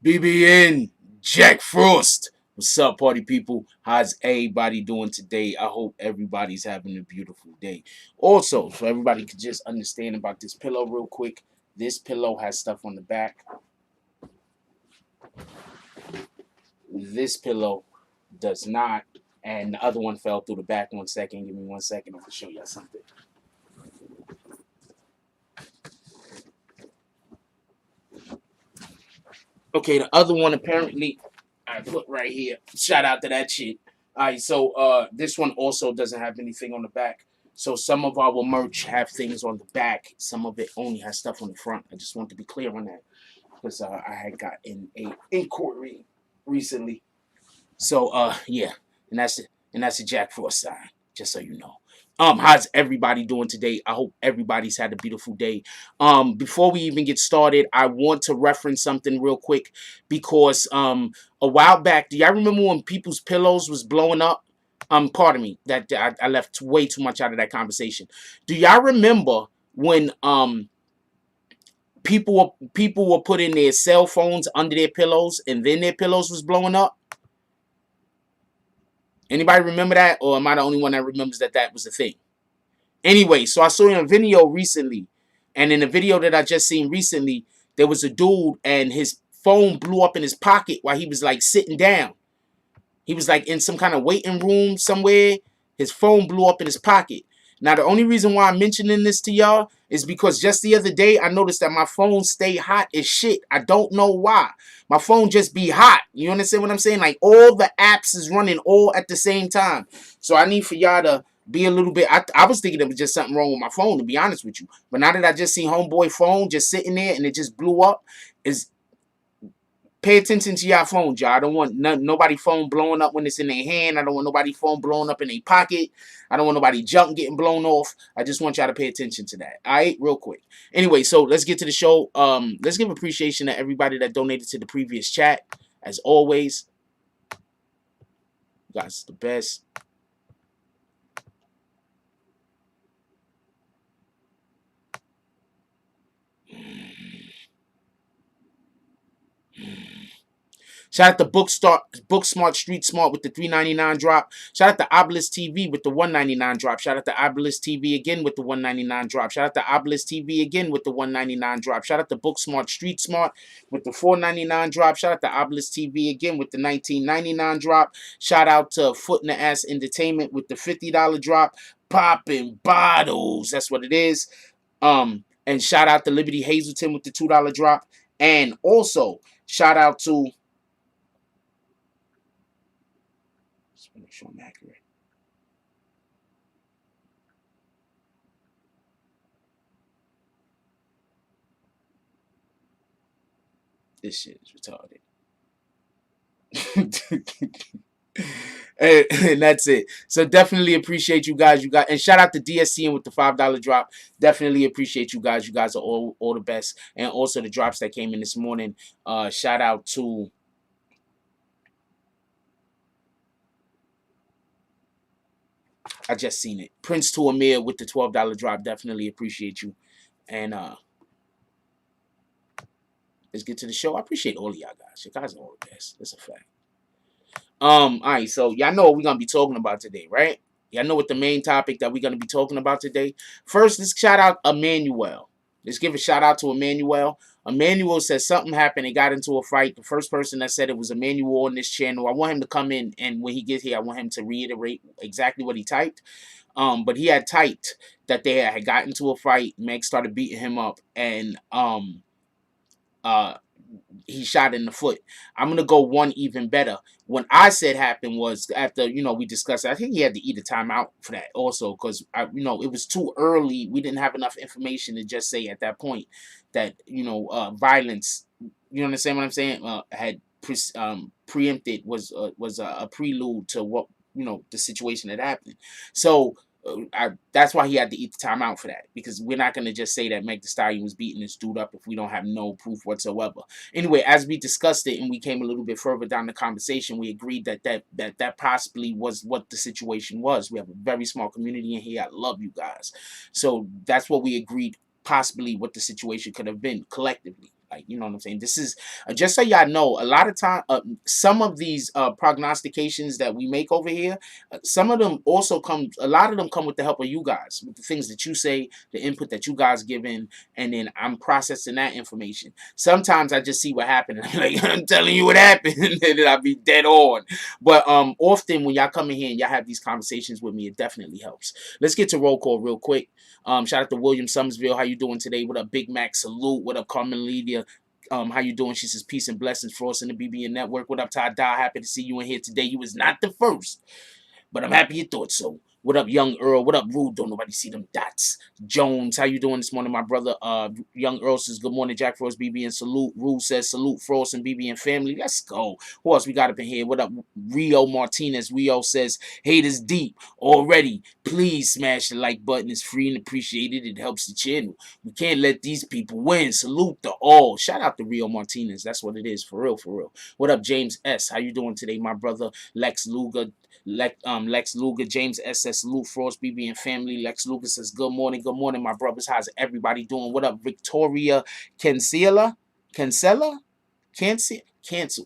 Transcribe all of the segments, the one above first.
BBN, Jack Frost. What's up, party people? How's everybody doing today? I hope everybody's having a beautiful day. Also, so everybody could just understand about this pillow real quick. This pillow has stuff on the back. This pillow does not. And the other one fell through the back. 1 second. Give me 1 second. I'm going to show y'all something. Okay, the other one apparently I put right here. Shout out to that shit. Alright, so this one also doesn't have anything on the back. So some of our merch have things on the back. Some of it only has stuff on the front. I just want to be clear on that. Because I had got in a inquiry recently. So yeah. And that's the Jack Frost sign, just so you know. How's everybody doing today? I hope everybody's had a beautiful day. Before we even get started, I want to reference something real quick because a while back, do y'all remember when people's pillows was blowing up? Pardon me, that I left way too much out of that conversation. Do y'all remember when people were putting their cell phones under their pillows and then their pillows was blowing up? Anybody remember that? Or am I the only one that remembers that that was a thing? Anyway, so I saw in a video recently. And in the video that I just seen recently, there was a dude and his phone blew up in his pocket while he was like sitting down. He was like in some kind of waiting room somewhere. His phone blew up in his pocket. Now, the only reason why I'm mentioning this to y'all is because just the other day, I noticed that my phone stayed hot as shit. I don't know why. My phone just be hot. You understand what I'm saying? Like, all the apps is running all at the same time. So I need for y'all to be a little bit... I was thinking there was just something wrong with my phone, to be honest with you. But now that I just seen homeboy phone just sitting there and it just blew up, pay attention to y'all phones, y'all. I don't want nobody phone blowing up when it's in their hand. I don't want nobody phone blowing up in their pocket. I don't want nobody junk getting blown off. I just want y'all to pay attention to that. All right, real quick. Anyway, so let's get to the show. Let's give appreciation to everybody that donated to the previous chat. As always, you guys are the best. Shout out to Booksmart Street Smart with the $3.99 drop. Shout out to Obelisk TV with the $1.99 drop. Shout out to Obelisk TV again with the $1.99 drop. Shout out to Obelisk TV again with the $1.99 drop. Shout out to Booksmart Street Smart with the $4.99 drop. Shout out to Obelisk TV again with the $19.99 drop. Shout out to Foot in the Ass Entertainment with the $50 drop. Popping bottles. That's what it is. And shout out to Liberty Hazleton with the $2 drop. And also, shout out to, just want to make sure I'm accurate. This shit is retarded. And that's it. So definitely appreciate you guys. And shout out to DSCN with the $5 drop. Definitely appreciate you guys. You guys are all the best. And also the drops that came in this morning. Shout out to I just seen it. Prince to Amir with the $12 drop. Definitely appreciate you. And let's get to the show. I appreciate all of y'all guys. You guys are all the best. That's a fact. All right, so y'all know what we're gonna be talking about today, right? Y'all know what the main topic that we're gonna be talking about today. First, let's shout out Emmanuel. Let's give a shout out to Emmanuel. Emmanuel says something happened. They got into a fight. The first person that said it was Emmanuel on this channel. I want him to come in, and when he gets here, I want him to reiterate exactly what he typed. But he had typed that they had gotten into a fight. Meg started beating him up, and he shot in the foot. I'm gonna go one even better. When I said happened was after we discussed it, I think he had to eat a timeout for that also because it was too early. We didn't have enough information to just say at that point that violence. You understand what I'm saying? Had preempted was a prelude to what the situation that happened. So. That's why he had to eat the timeout for that, because we're not going to just say that Meg The Stallion was beating this dude up if we don't have no proof whatsoever. Anyway, as we discussed it and we came a little bit further down the conversation, we agreed that possibly was what the situation was. We have a very small community in here. I love you guys. So that's what we agreed possibly what the situation could have been collectively. Like, you know what I'm saying? This is, just so y'all know, a lot of time, some of these prognostications that we make over here, some of them also a lot of them come with the help of you guys, with the things that you say, the input that you guys give in, and then I'm processing that information. Sometimes I just see what happened, and I'm like, I'm telling you what happened, and then I'll be dead on. But often when y'all come in here and y'all have these conversations with me, it definitely helps. Let's get to roll call real quick. Shout out to William Summersville. How you doing today? What up, Big Mac? Salute. What up, Carmen Lydia? How you doing? She says, peace and blessings for us in the BBN Network. What up, Ty Dye? Happy to see you in here today. You was not the first, but I'm happy you thought so. What up, Young Earl? What up, Rude? Don't nobody see them dots. Jones, how you doing this morning, my brother? Young Earl says, good morning, Jack Frost, BB, salute. Rude says, salute, Frost and BB and family. Let's go. Who else we got up in here? What up, Rio Martinez? Rio says, haters deep already. Please smash the like button. It's free and appreciated. It helps the channel. We can't let these people win. Salute to all. Shout out to Rio Martinez. That's what it is. For real, for real. What up, James S? How you doing today, my brother? Lex Luger, James SS, salute, Frost, BB and family. Lex Luger says, good morning, my brothers. How's everybody doing? What up, Victoria Cancela? Cancel.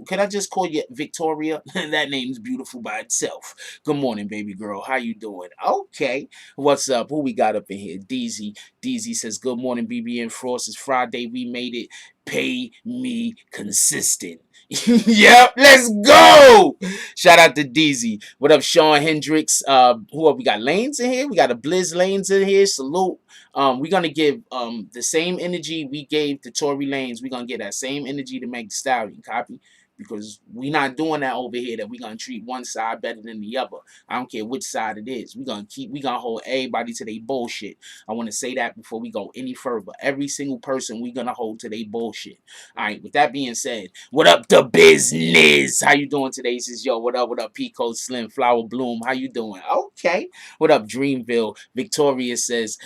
Can I just call you Victoria? That name's beautiful by itself. Good morning, baby girl. How you doing? Okay. What's up? Who we got up in here? Deezy. Deezy says, good morning, BB and Frost. It's Friday. We made it. Pay me consistent. Yep, let's go. Shout out to Deezy. What up, Sean Hendricks? Who up? We got Lanes in here. We got a Blizz Lanes in here. Salute. We're gonna give the same energy we gave to Tory Lanez. We're gonna get that same energy to Meg The Stallion. Copy? Because we're not doing that over here, that we're gonna treat one side better than the other. I don't care which side it is. We're gonna hold everybody to their bullshit. I want to say that before we go any further. Every single person we're gonna hold to their bullshit. Alright, with that being said, what up the business? How you doing today? This is what up, Pico Slim, Flower Bloom. How you doing? Okay. What up, Dreamville? Victoria says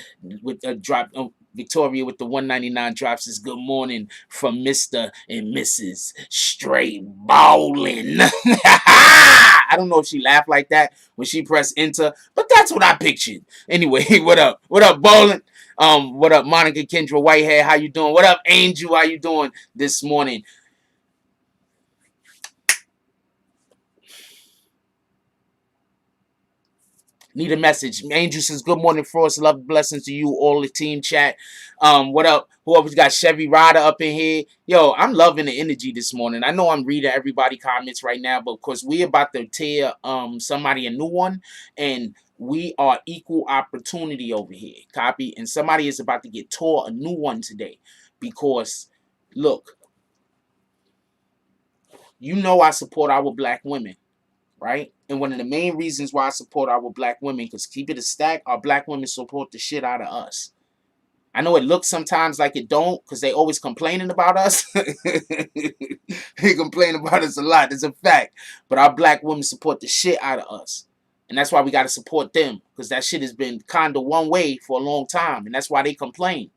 with a drop. Victoria with the $1.99 drop says, good morning from Mr. and Mrs. Straight Bowling. I don't know if she laughed like that when she pressed enter, but that's what I pictured. Anyway, what up? What up, Bowling? What up, Monica Kendra Whitehead? How you doing? What up, Angel? How you doing this morning? Need a message. Angel says, good morning, Frost. Love, blessings to you, all the team chat. What up? Who else got? Chevy Rider up in here. Yo, I'm loving the energy this morning. I know I'm reading everybody comments right now, but of course we about to tear somebody a new one, and we are equal opportunity over here. Copy? And somebody is about to get tore a new one today. Because look, you know I support our black women. Right? And one of the main reasons why I support our black women, because keep it a stack, our black women support the shit out of us. I know it looks sometimes like it don't, because they always complaining about us. They complain about us a lot. It's a fact. But our black women support the shit out of us. And that's why we got to support them, because that shit has been kind of one way for a long time. And that's why they complain.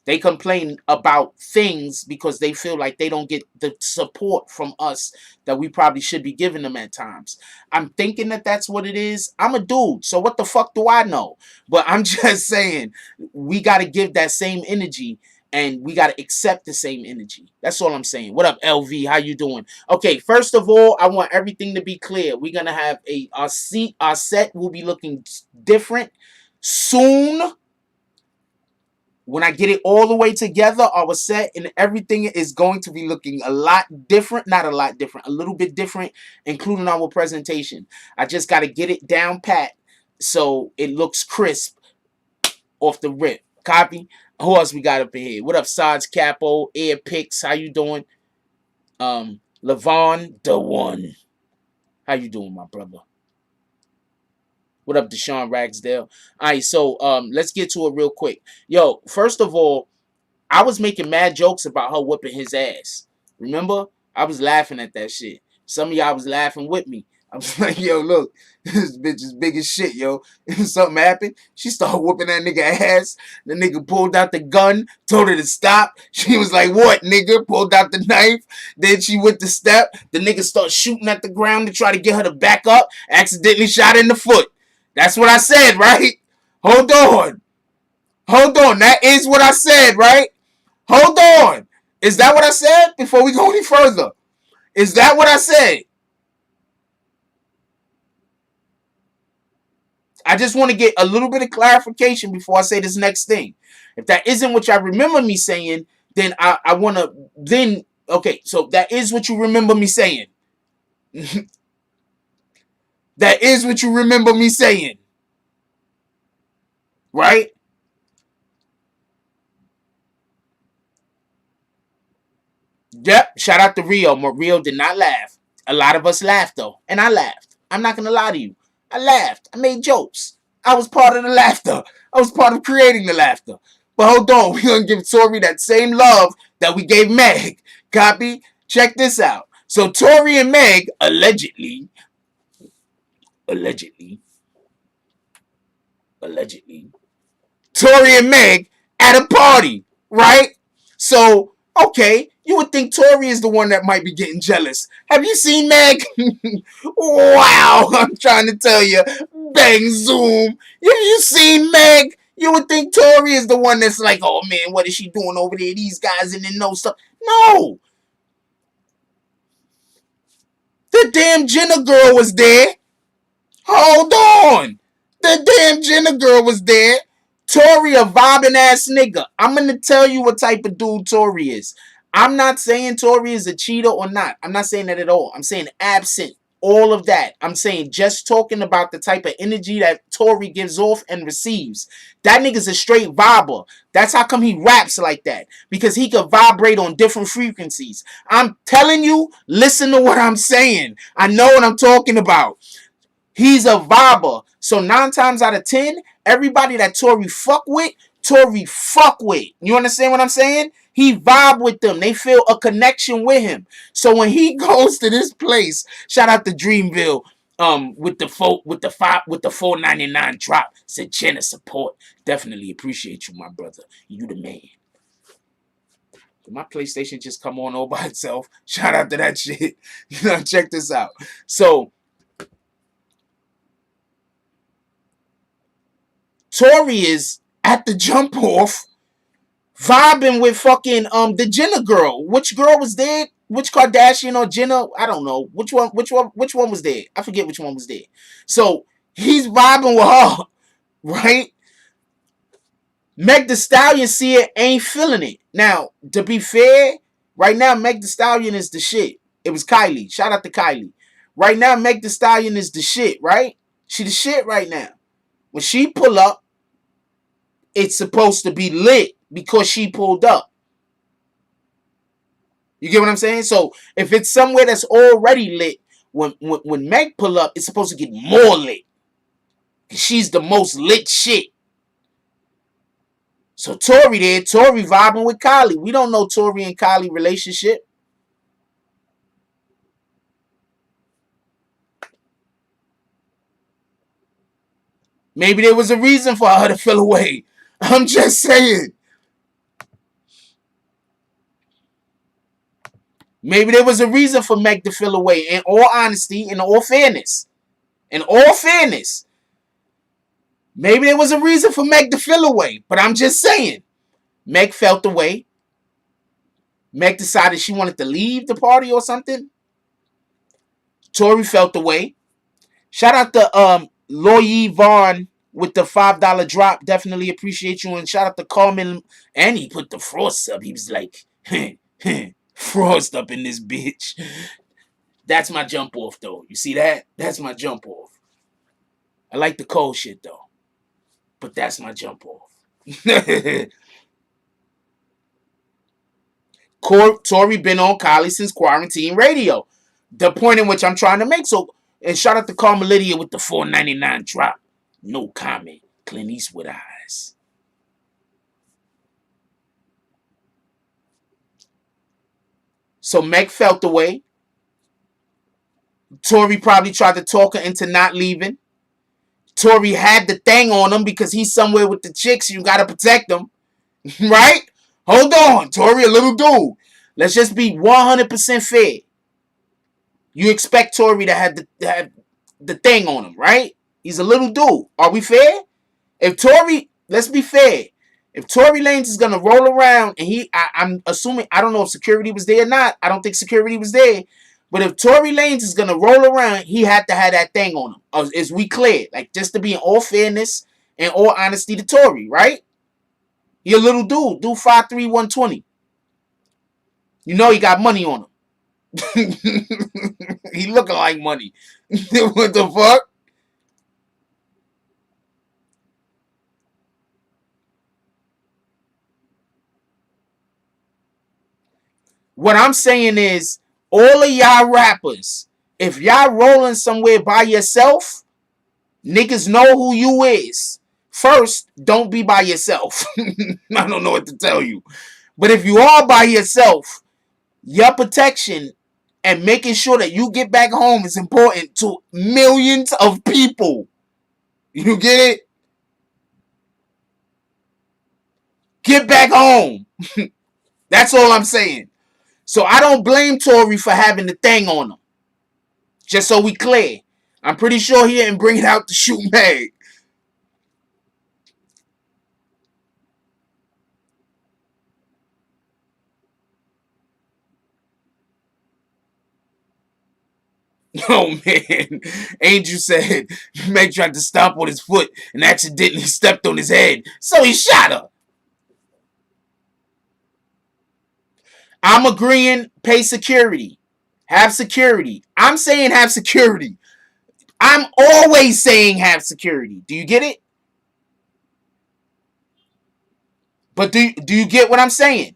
They complain about things because they feel like they don't get the support from us that we probably should be giving them at times. I'm thinking that that's what it is. I'm a dude, so what the fuck do I know? But I'm just saying, we got to give that same energy, and we got to accept the same energy. That's all I'm saying. What up, LV? How you doing? Okay, first of all, I want everything to be clear. We're going to have our set will be looking different soon. When I get it all the way together, our set and everything is going to be looking a lot different. Not a lot different, a little bit different, including our presentation. I just got to get it down pat so it looks crisp off the rip. Copy? Who else we got up in here? What up, Sarge Capo, Air Pix? How you doing? Levon, the one. How you doing, my brother? What up, Deshaun Ragsdale? All right, so let's get to it real quick. Yo, first of all, I was making mad jokes about her whipping his ass. Remember? I was laughing at that shit. Some of y'all was laughing with me. I was like, yo, look, this bitch is big as shit, yo. If something happened, she started whooping that nigga ass. The nigga pulled out the gun, told her to stop. She was like, what, nigga? Pulled out the knife. Then she went to step. The nigga started shooting at the ground to try to get her to back up. Accidentally shot in the foot. That's what I said, right? Hold on. Hold on. That is what I said, right? Hold on. Is that what I said? Before we go any further. Is that what I said? I just want to get a little bit of clarification before I say this next thing. If that isn't what I remember me saying, then I want to, then, okay, so that is what you remember me saying. That is what you remember me saying. Right? Yep. Shout out to Rio. Rio did not laugh. A lot of us laughed, though. And I laughed. I'm not going to lie to you. I laughed. I made jokes. I was part of the laughter. I was part of creating the laughter. But hold on. We're going to give Tory that same love that we gave Meg. Copy? Check this out. So Tory and Meg, allegedly, Tory and Meg at a party, right? So, okay, you would think Tory is the one that might be getting jealous. Have you seen Meg? Wow, I'm trying to tell you. Bang, zoom. Have you seen Meg? You would think Tory is the one that's like, oh man, what is she doing over there? These guys and then no stuff. No. The damn Jenna girl was there. Hold on. The damn Jenna girl was there. Tory a vibing ass nigga. I'm going to tell you what type of dude Tory is. I'm not saying Tory is a cheater or not. I'm not saying that at all. I'm saying absent all of that. I'm saying just talking about the type of energy that Tory gives off and receives. That nigga's a straight vibber. That's how come he raps like that. Because he could vibrate on different frequencies. I'm telling you, listen to what I'm saying. I know what I'm talking about. He's a vibber. So 9 times out of 10, everybody that Tory fuck with. You understand what I'm saying? He vibe with them. They feel a connection with him. So when he goes to this place, shout out to Dreamville, with the $4.99 drop, said Jenna support. Definitely appreciate you, my brother. You the man. Did my PlayStation just come on all by itself? Shout out to that shit. Check this out. So Tory is at the jump off vibing with fucking the Jenna girl. Which girl was there? Which Kardashian or Jenna? I don't know. Which one was there? I forget which one was there. So He's vibing with her, right? Meg The Stallion see it, ain't feeling it. Now, to be fair, right now, Meg The Stallion is the shit. It was Kylie. Shout out to Kylie. Right now, Meg The Stallion is the shit, right? She the shit right now. When she pull up, it's supposed to be lit because she pulled up. You get what I'm saying? So if it's somewhere that's already lit, when Meg pull up, it's supposed to get more lit. She's the most lit shit. So Tory there, Tory vibing with Kylie. We don't know Tory and Kylie relationship. Maybe there was a reason for her to feel away. I'm just saying. Maybe there was a reason for Meg to feel away. In all honesty, in all fairness. In all fairness. Maybe there was a reason for Meg to feel away. But I'm just saying. Meg felt away. Meg decided she wanted to leave the party or something. Tory felt away. Shout out to Loyi Vaughn with the $5 drop. Definitely appreciate you. And shout out to Carmen. And he put the frost up. He was like, frost up in this bitch. That's my jump off, though. You see that? That's my jump off. I like the cold shit, though. But that's my jump off. Tory been on Kylie since Quarantine Radio. The point in which I'm trying to make. So, and shout out to Carmen Lydia with the $4.99 drop. No comment. Clint Eastwood eyes. So Meg felt the way. Tory probably tried to talk her into not leaving. Tory had the thing on him because he's somewhere with the chicks. You got to protect him. Right? Hold on. Tory, a little dude. Let's just be 100% fair. You expect Tory to have the thing on him, right? He's a little dude. Are we fair? If Tory, let's be fair. If Tory Lanez is going to roll around and I'm assuming, I don't know if security was there or not. I don't think security was there. But if Tory Lanez is going to roll around, he had to have that thing on him. Is we clear? Like, just to be in all fairness and all honesty to Tory, right? He a little dude. Dude 5'3", 120. You know he got money on him. He looking like money. What the fuck? What I'm saying is, all of y'all rappers, if y'all rolling somewhere by yourself, niggas know who you is. First, don't be by yourself. I don't know what to tell you. But if you are by yourself, your protection and making sure that you get back home is important to millions of people. You get it? Get back home. That's all I'm saying. So I don't blame Tory for having the thing on him. Just so we clear. I'm pretty sure he didn't bring it out to shoot Meg. Oh, man. Angel said Meg tried to stop on his foot and accidentally stepped on his head. So he shot her. I'm agreeing, pay security. Have security. I'm saying have security. I'm always saying have security. Do you get it? But do you get what I'm saying?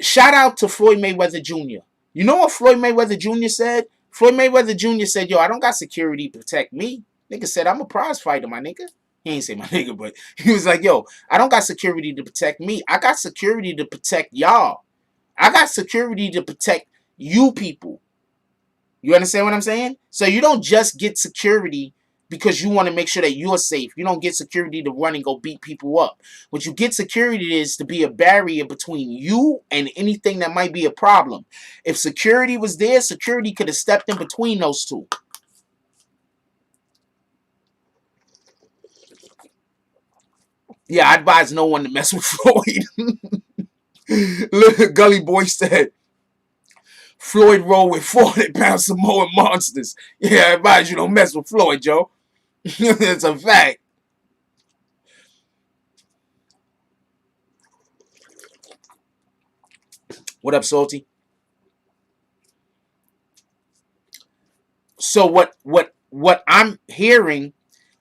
Shout out to Floyd Mayweather Jr. You know what Floyd Mayweather Jr. said? Floyd Mayweather Jr. said, yo, I don't got security to protect me. Nigga said, I'm a prize fighter, my nigga. He ain't say my nigga, but he was like, yo, I don't got security to protect me. I got security to protect y'all. I got security to protect you people. You understand what I'm saying? So you don't just get security because you want to make sure that you're safe. You don't get security to run and go beat people up. What you get security is to be a barrier between you and anything that might be a problem. If security was there, security could have stepped in between those two. Yeah, I advise no one to mess with Floyd. Look, Gully Boy said, Floyd roll with 400-pound Samoan monsters. Yeah, I advise you don't mess with Floyd, Joe. It's a fact. What up, Salty? So what I'm hearing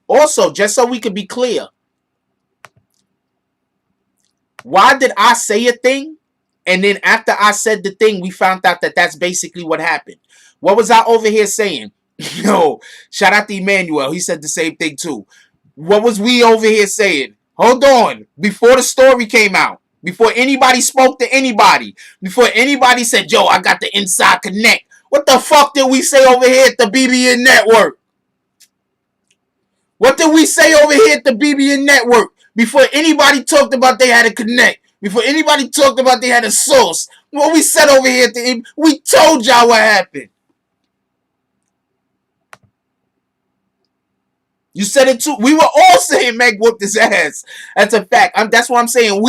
also, just so we could be clear, why did I say a thing? And then after I said the thing, we found out that that's basically what happened. What was I over here saying? Yo, shout out to Emmanuel. He said the same thing too. What was we over here saying? Hold on. Before the story came out, before anybody spoke to anybody, before anybody said, yo, I got the inside connect. What the fuck did we say over here at the BBN Network? What did we say over here at the BBN Network? Before anybody talked about they had a connect, before anybody talked about they had a source, what we said over here at the, we told y'all what happened. You said it too. We were all saying Meg whooped his ass. That's a fact. That's what I'm saying.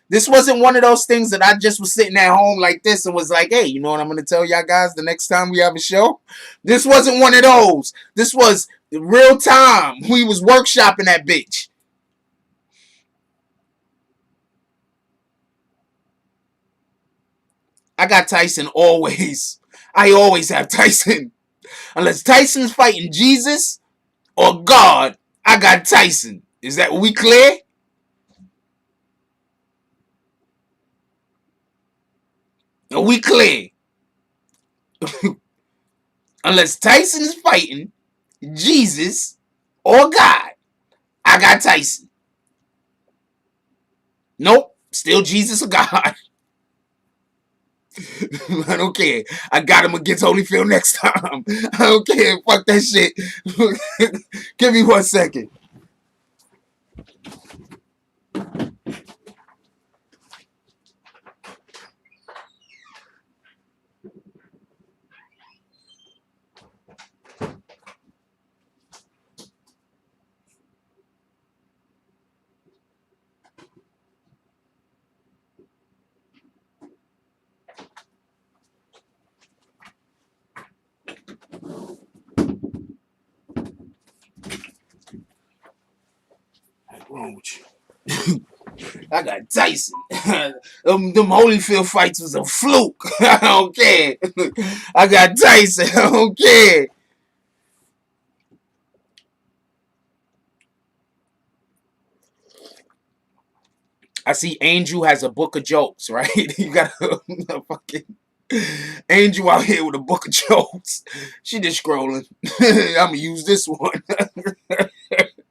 This wasn't one of those things that I just was sitting at home like this and was like, hey, you know what I'm going to tell y'all guys the next time we have a show? This wasn't one of those. This was real time. We was workshopping that bitch. I got Tyson always. I always have Tyson. Unless Tyson's fighting Jesus or God, I got Tyson. Is that we clear? Are we clear? Unless Tyson is fighting Jesus or God, I got Tyson. Nope, still Jesus or God. I don't care. I got him against Holyfield next time. I don't care. Fuck that shit. Give me 1 second. What's wrong with you? I got Tyson. them Holyfield fights was a fluke. I don't care. I got Tyson. I don't care. I see Angel has a book of jokes, right? You got a fucking Angel out here with a book of jokes. She just scrolling. I'm gonna use this one.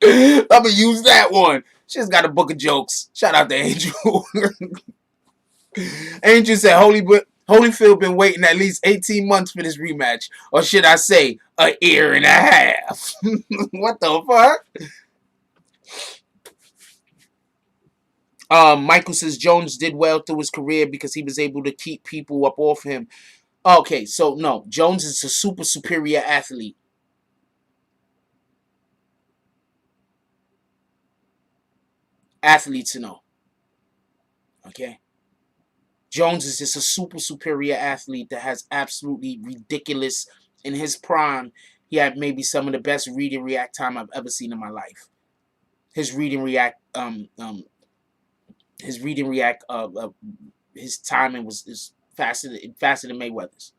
I'm gonna use that one. She's got a book of jokes. Shout out to Angel. Angel said, Holyfield been waiting at least 18 months for this rematch. Or should I say, a year and a half. What the fuck? Michael says Jones did well through his career because he was able to keep people up off him. Okay, so no, Jones is a super superior athlete. Athletes to know. Okay. Jones is just a super superior athlete that has absolutely ridiculous in his prime. He had maybe some of the best read and react time I've ever seen in my life. His read and react his read and react his timing was faster than Mayweather's.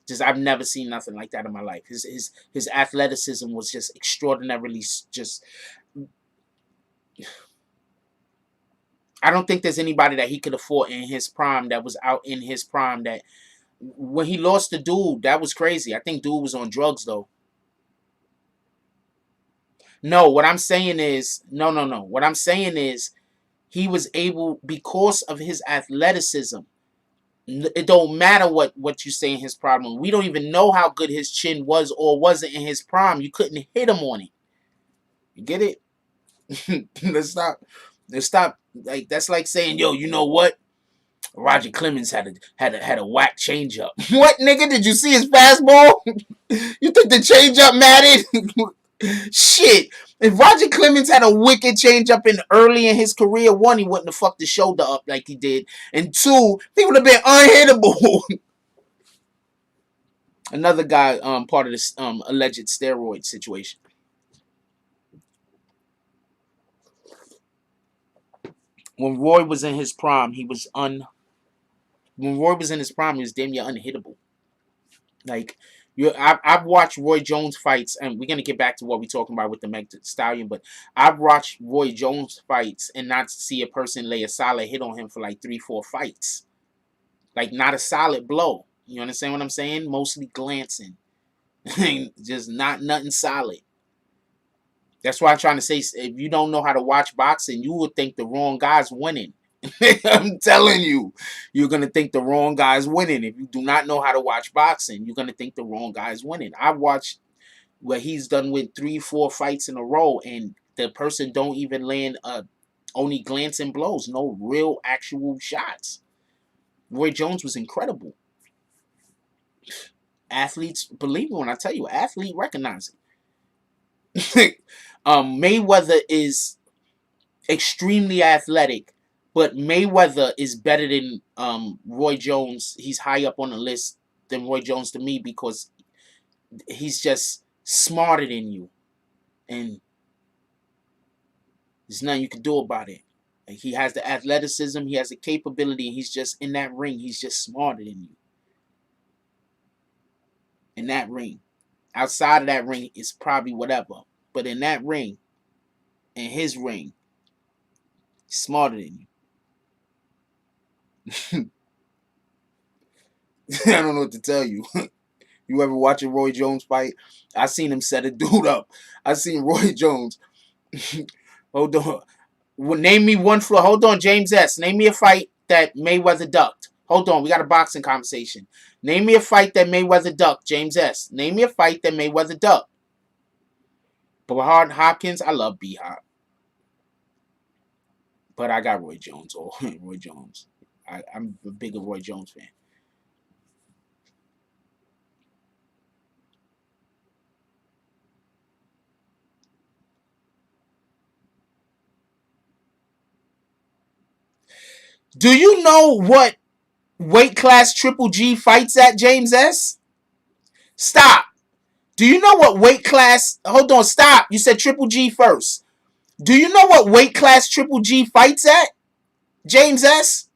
Just I've never seen nothing like that in my life. His athleticism was just extraordinarily just. I don't think there's anybody that he could afford in his prime that was out in his prime that when he lost the dude, that was crazy. I think dude was on drugs though. No, what I'm saying is no. What I'm saying is he was able because of his athleticism. It don't matter what you say in his problem. We don't even know how good his chin was or wasn't in his prime. You couldn't hit him on it. You get it? Let's stop. Let's stop. Like that's like saying, yo, you know what? Roger Clemens had a whack changeup. What nigga? Did you see his fastball? You think the changeup mattered? Shit. If Roger Clemens had a wicked changeup in early in his career, one, he wouldn't have fucked his shoulder up like he did. And two, he would have been unhittable. Another guy, part of this alleged steroid situation. When Roy was in his prime, he was when Roy was in his prime, he was damn near unhittable. Like I've watched Roy Jones fights, and we're gonna get back to what we're talking about with the Meg The Stallion, but I've watched Roy Jones fights and not see a person lay a solid hit on him for like 3-4 fights. Like not a solid blow. You understand what I'm saying? Mostly glancing. Just not nothing solid. That's why I'm trying to say, if you don't know how to watch boxing, you would think the wrong guy's winning. I'm telling you, you're going to think the wrong guy's winning. If you do not know how to watch boxing, you're going to think the wrong guy's winning. I've watched where he's done with 3-4 fights in a row, and the person don't even land only glancing blows. No real actual shots. Roy Jones was incredible. Athletes, believe me when I tell you, athlete recognize it. Mayweather is extremely athletic, but Mayweather is better than Roy Jones. He's high up on the list than Roy Jones to me because he's just smarter than you, and there's nothing you can do about it. Like, he has the athleticism, he has the capability, and he's just in that ring. He's just smarter than you. In that ring, outside of that ring, it's probably whatever. But in that ring, in his ring, he's smarter than you. I don't know what to tell you. You ever watch a Roy Jones fight? I seen him set a dude up. I seen Roy Jones. Hold on. Name me one floor. Hold on, James S. Name me a fight that Mayweather ducked. Hold on, we got a boxing conversation. Name me a fight that Mayweather ducked, James S. Name me a fight that Mayweather ducked. But Hopkins, I love B-Hop. But I got Roy Jones. Oh, Roy Jones. I'm a bigger Roy Jones fan. Do you know what weight class Triple G fights at, James S? Stop. Do you know what weight class... Hold on, stop. You said Triple G first. Do you know what weight class Triple G fights at, James S?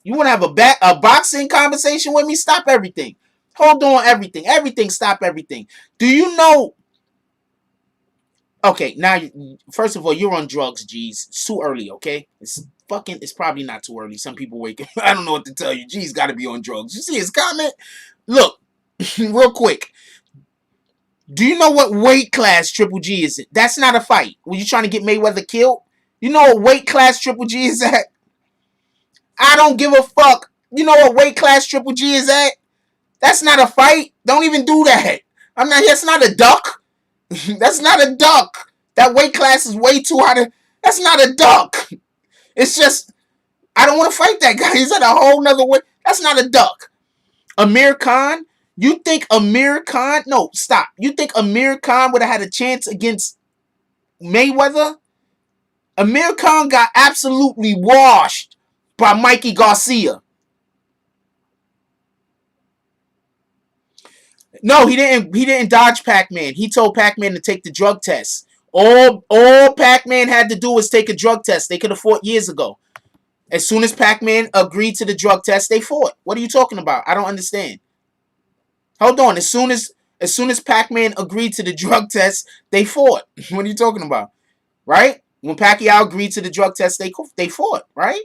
You want to have a boxing conversation with me? Stop everything. Hold on, everything. Everything, stop everything. Do you know... Okay, now, first of all, you're on drugs, G's. It's too early, okay? It's probably not too early. Some people wake up. I don't know what to tell you. G's got to be on drugs. You see his comment? Look, real quick. Do you know what weight class Triple G is? That's not a fight. Were you trying to get Mayweather killed? You know what weight class Triple G is at? I don't give a fuck. You know what weight class Triple G is at? That's not a fight. Don't even do that. I'm not. That's not a duck. That's not a duck. That weight class is way too high. That's not a duck. It's just, I don't want to fight that guy. He's at a whole nother way. That's not a duck. Amir Khan? You think Amir Khan? No, stop. You think Amir Khan would have had a chance against Mayweather? Amir Khan got absolutely washed by Mikey Garcia. No, he didn't. He didn't dodge Pac-Man. He told Pac-Man to take the drug test. All Pac-Man had to do was take a drug test. They could have fought years ago. As soon as Pac-Man agreed to the drug test, they fought. What are you talking about? I don't understand. Hold on. As soon as Pac-Man agreed to the drug test, they fought. What are you talking about? Right? When Pacquiao agreed to the drug test, they fought. Right?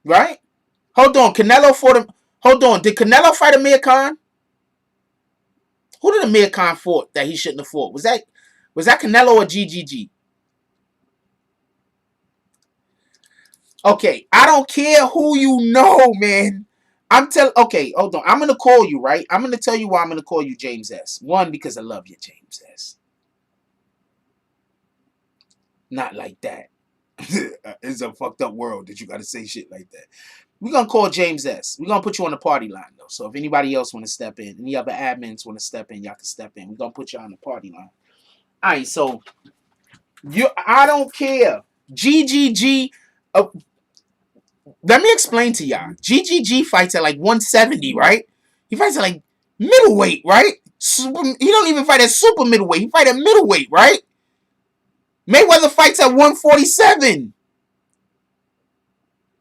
Right? Hold on. Canelo fought him. Hold on. Did Canelo fight Amir Khan? Who did Amir Khan fought that he shouldn't have fought? Was that Canelo or GGG? Okay, I don't care who you know, man. Okay, hold on. I'm gonna call you, right? I'm gonna tell you why I'm gonna call you James S. One, because I love you, James S. Not like that. It's a fucked up world that you gotta say shit like that. We're gonna call James S. We're gonna put you on the party line though. So if anybody else wanna step in, any other admins wanna step in, y'all can step in. We're gonna put you on the party line. Alright, so I don't care. GGG. Let me explain to y'all. GGG fights at like 170, right? He fights at like middleweight, right? He don't even fight at super middleweight. He fight at middleweight, right? Mayweather fights at 147.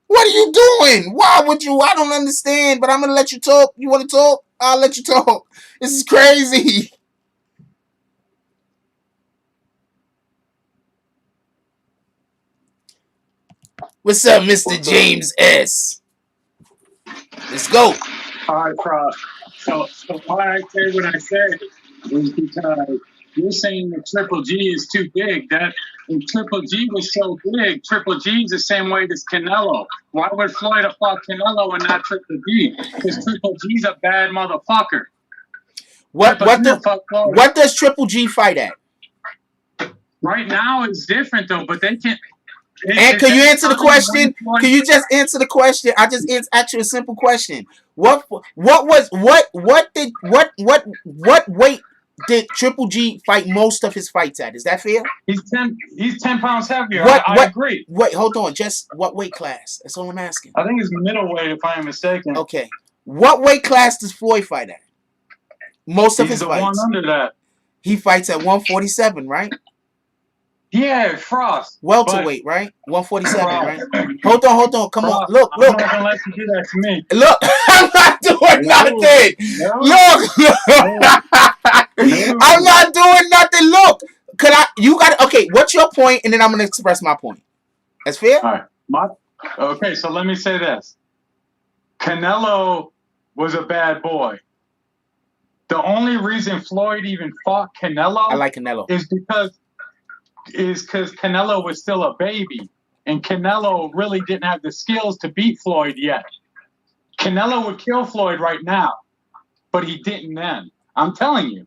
What are you doing? Why would you? I don't understand, but I'm going to let you talk. You want to talk? I'll let you talk. This is crazy. What's up, Mr. James S? Let's go. All right, Frost. So why I say what I said is because you're saying that Triple G is too big. That if Triple G was so big, Triple G is the same weight as Canelo. Why would Floyd have fought Canelo and not Triple G? Because Triple G's a bad motherfucker. What does Triple G fight at? Right now it's different though, but they can. And can you answer the question? Can you just answer the question? I just asked you a simple question. What weight did Triple G fight most of his fights at? Is that fair? He's 10 pounds heavier. I agree. Wait, hold on. Just what weight class? That's all I'm asking. I think it's middleweight, if I'm mistaken. Okay. What weight class does Floyd fight at? Most of his fights. One under that. He fights at 147, right? Yeah, Frost. Welterweight, right? 147, right? Hold on. Come Frost, on. Look. I'm not gonna let you do that to me. Look, I'm not doing nothing. Look. I'm not doing nothing. Look. Okay, what's your point? And then I'm gonna express my point. That's fair? All right. Okay, so let me say this. Canelo was a bad boy. The only reason Floyd even fought Canelo I like Canelo. is because Canelo was still a baby, and Canelo really didn't have the skills to beat Floyd yet. Canelo would kill Floyd right now, but he didn't then. I'm telling you.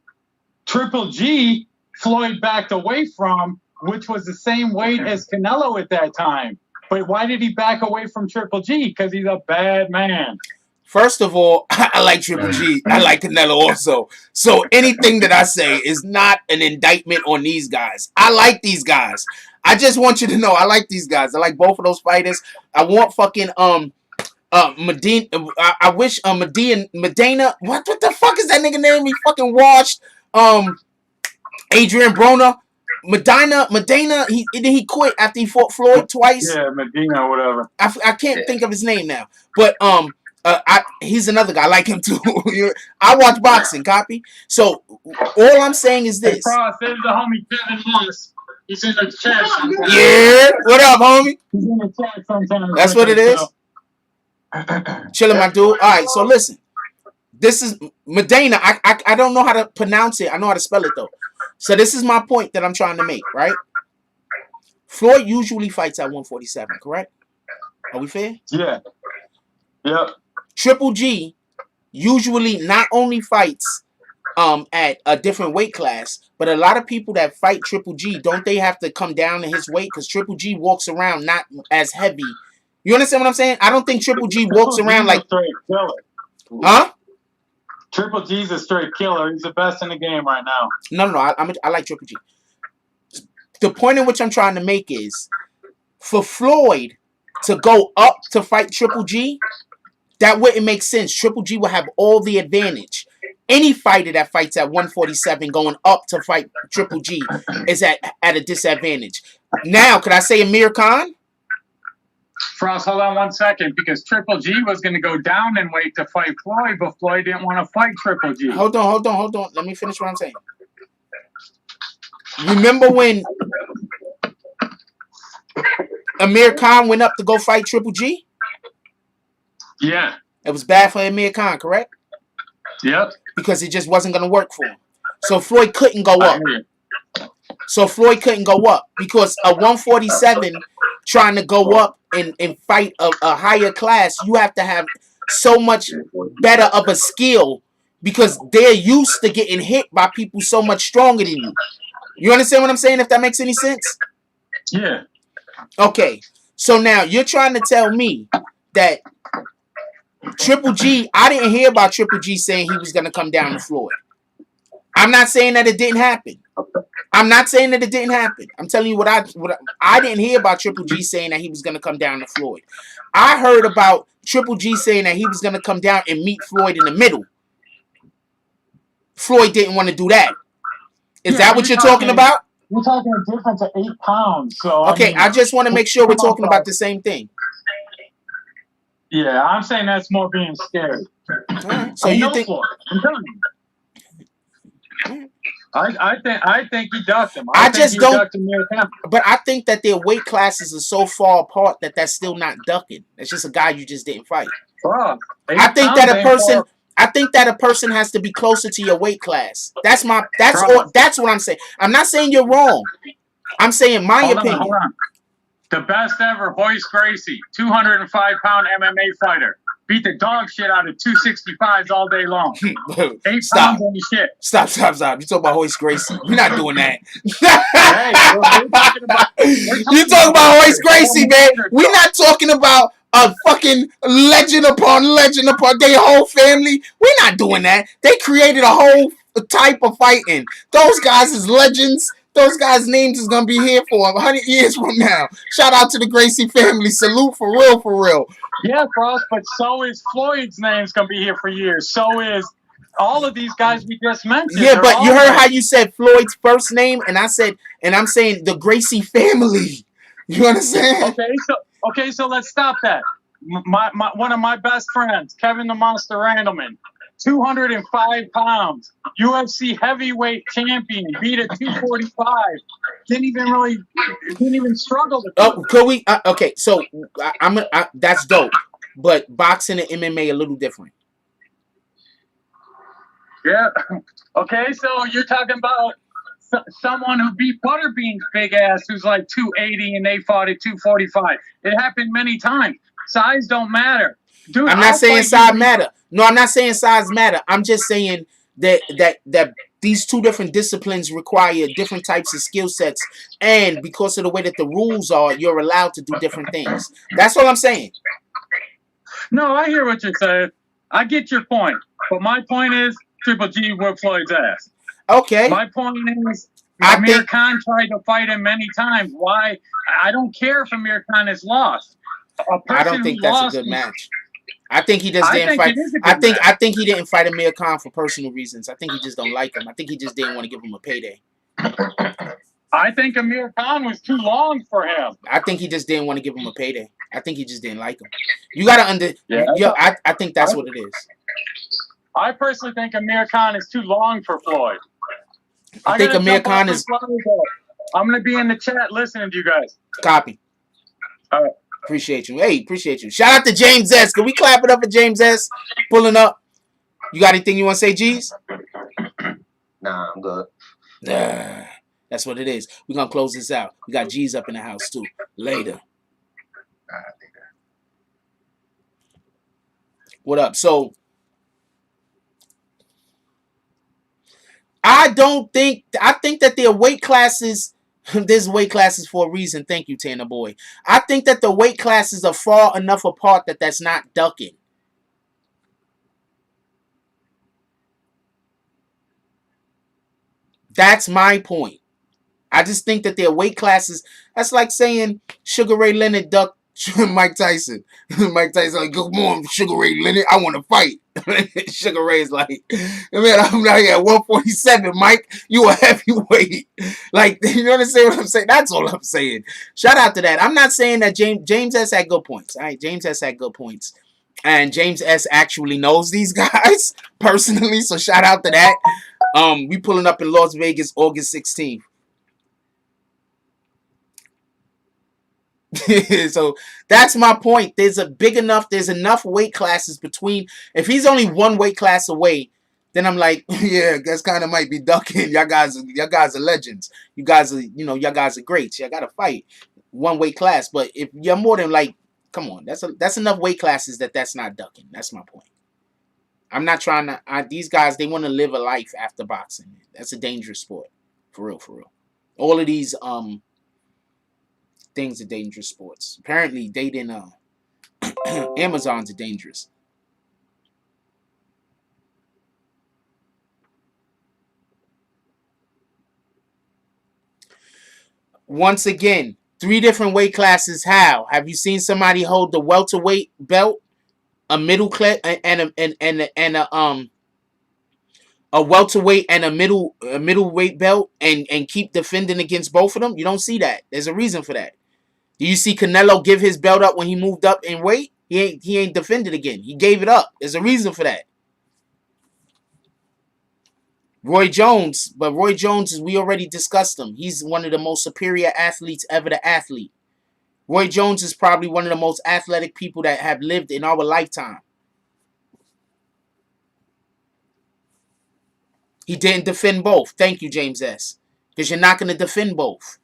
Triple G, Floyd backed away from, which was the same weight as Canelo at that time. But why did he back away from Triple G? Because he's a bad man. First of all, I like Triple G. I like Canelo also. So anything that I say is not an indictment on these guys. I like these guys. I just want you to know I like these guys. I like both of those fighters. I want fucking Medina. I wish Medina. What the fuck is that nigga name? He fucking washed Adrian Broner. Medina. He quit after he fought Floyd twice. Yeah, Medina or whatever. I can't think of his name now, but he's another guy. I like him too. I watch boxing, copy? So all I'm saying is this. Hey, Frost, there's the homie Kevin Moss. He's in the chat sometimes. Yeah. What up, homie? He's in the chat sometimes. That's what it is? Chilling, my dude. All right, so listen. This is Medina. I don't know how to pronounce it. I know how to spell it, though. So this is my point that I'm trying to make, right? Floyd usually fights at 147, correct? Are we fair? Yeah. Yep. Triple G usually not only fights at a different weight class, but a lot of people that fight Triple G, don't they have to come down in his weight? Because Triple G walks around not as heavy. You understand what I'm saying? I don't think Triple G walks around like... Straight killer. Huh? Triple G's a straight killer. He's the best in the game right now. No. I like Triple G. The point in which I'm trying to make is, for Floyd to go up to fight Triple G, that wouldn't make sense. Triple G will have all the advantage. Any fighter that fights at 147 going up to fight Triple G is at a disadvantage. Now, could I say Amir Khan? Frost, hold on 1 second, because Triple G was going to go down in weight to fight Floyd, but Floyd didn't want to fight Triple G. Hold on. Let me finish what I'm saying. Remember when Amir Khan went up to go fight Triple G? Yeah. It was bad for Amir Khan, correct? Yep. Because it just wasn't going to work for him. So Floyd couldn't go up. Because a 147 trying to go up and fight a higher class, you have to have so much better of a skill because they're used to getting hit by people so much stronger than you. You understand what I'm saying, if that makes any sense? Yeah. Okay. So now you're trying to tell me that Triple G, I didn't hear about Triple G saying he was going to come down to Floyd. I'm not saying that it didn't happen. I'm telling you what I didn't hear about Triple G saying that he was going to come down to Floyd. I heard about Triple G saying that he was going to come down and meet Floyd in the middle. Floyd didn't want to do that. Is Yeah, that what you're talking about? We're talking a difference of 8 pounds. So Okay, I just want to make sure we're talking about the same thing. Yeah, I'm saying that's more being scared. Right. So you think? Floyd. I'm telling you. I think he ducked him. I just don't. But I think that their weight classes are so far apart that that's still not ducking. It's just a guy you just didn't fight. I think that a person. I think that a person has to be closer to your weight class. That's what I'm saying. I'm not saying you're wrong. I'm saying my opinion. Hold on. The best ever, Royce Gracie, 205-pound MMA fighter. Beat the dog shit out of 265s all day long. 8 pounds on the shit. Stop. You talking about Royce Gracie. We're not doing that. You talking about Royce Gracie, man. We're not talking about a fucking legend upon their whole family. We're not doing that. They created a whole type of fighting. Those guys is legends. Those guys' names is gonna be here for 100 years from now. Shout out to the Gracie family. Salute for real. Yeah, bros, but so is Floyd's name's gonna be here for years. So is all of these guys we just mentioned. Yeah, but you heard how you said Floyd's first name, and I'm saying the Gracie family. You understand? Okay, so let's stop that. One of my best friends, Kevin the Monster Randleman, 205 pounds, UFC heavyweight champion, beat at 245. Didn't even struggle to could we? Okay, so that's dope, but boxing and MMA a little different. Yeah. Okay, so you're talking about someone who beat Butterbean's big ass, who's like 280, and they fought at 245. It happened many times. Size don't matter. Dude, I'm not saying size matter. No, I'm not saying size matter. I'm just saying that these two different disciplines require different types of skill sets, and because of the way that the rules are, you're allowed to do different things. That's all I'm saying. No, I hear what you're saying. I get your point, but my point is Triple G whooped Floyd's ass. Okay. My point is Amir Khan tried to fight him many times. Why? I don't care if Amir Khan is lost. I don't think that's a good match. I think he just didn't fight. I think he didn't fight Amir Khan for personal reasons. I think he just don't like him. I think he just didn't want to give him a payday. I think Amir Khan was too long for him. I think he just didn't want to give him a payday. I think he just didn't like him. You gotta I think that's what it is. I personally think Amir Khan is too long for Floyd. I think Amir Khan is. I'm gonna be in the chat listening to you guys. Copy. All right. Appreciate you. Hey, appreciate you. Shout out to James S. Can we clap it up for James S. pulling up? You got anything you want to say, G's? Nah, I'm good. That's what it is. We're going to close this out. We got G's up in the house, too. Later. What up? So, I think that their weight classes... There's weight classes for a reason. Thank you, Tanner Boy. I think that the weight classes are far enough apart that that's not ducking. That's my point. I just think that their weight classes, that's like saying Sugar Ray Leonard ducked Mike Tyson. Mike Tyson like, come on, Sugar Ray Leonard, I want to fight. Sugar Ray's like, man, I'm not here at 147, Mike. You a heavyweight. Like, you understand what I'm saying? That's all I'm saying. Shout out to that. I'm not saying that James S had good points. All right, James S had good points. And James S actually knows these guys personally, so shout out to that. We pulling up in Las Vegas August 16th. So that's my point. There's enough weight classes between. If he's only one weight class away, then I'm like, yeah, that's kind of might be ducking. Y'all guys are legends. You guys are greats. Y'all gotta fight one weight class. But if you're more than like, come on, that's enough weight classes that's not ducking. That's my point. I'm not trying to. These guys, they want to live a life after boxing. That's a dangerous sport, for real. All of these things are dangerous sports. Apparently, dating Amazons are dangerous. Once again, 3 different weight classes. How have you seen somebody hold the welterweight belt, a middle class, and a welterweight and a middleweight belt and keep defending against both of them? You don't see that. There's a reason for that. Do you see Canelo give his belt up when he moved up in weight? He ain't defended again. He gave it up. There's a reason for that. Roy Jones, but Roy Jones, we already discussed him. He's one of the most superior athletes ever to athlete. Roy Jones is probably one of the most athletic people that have lived in our lifetime. He didn't defend both. Thank you, James S. Because you're not going to defend both.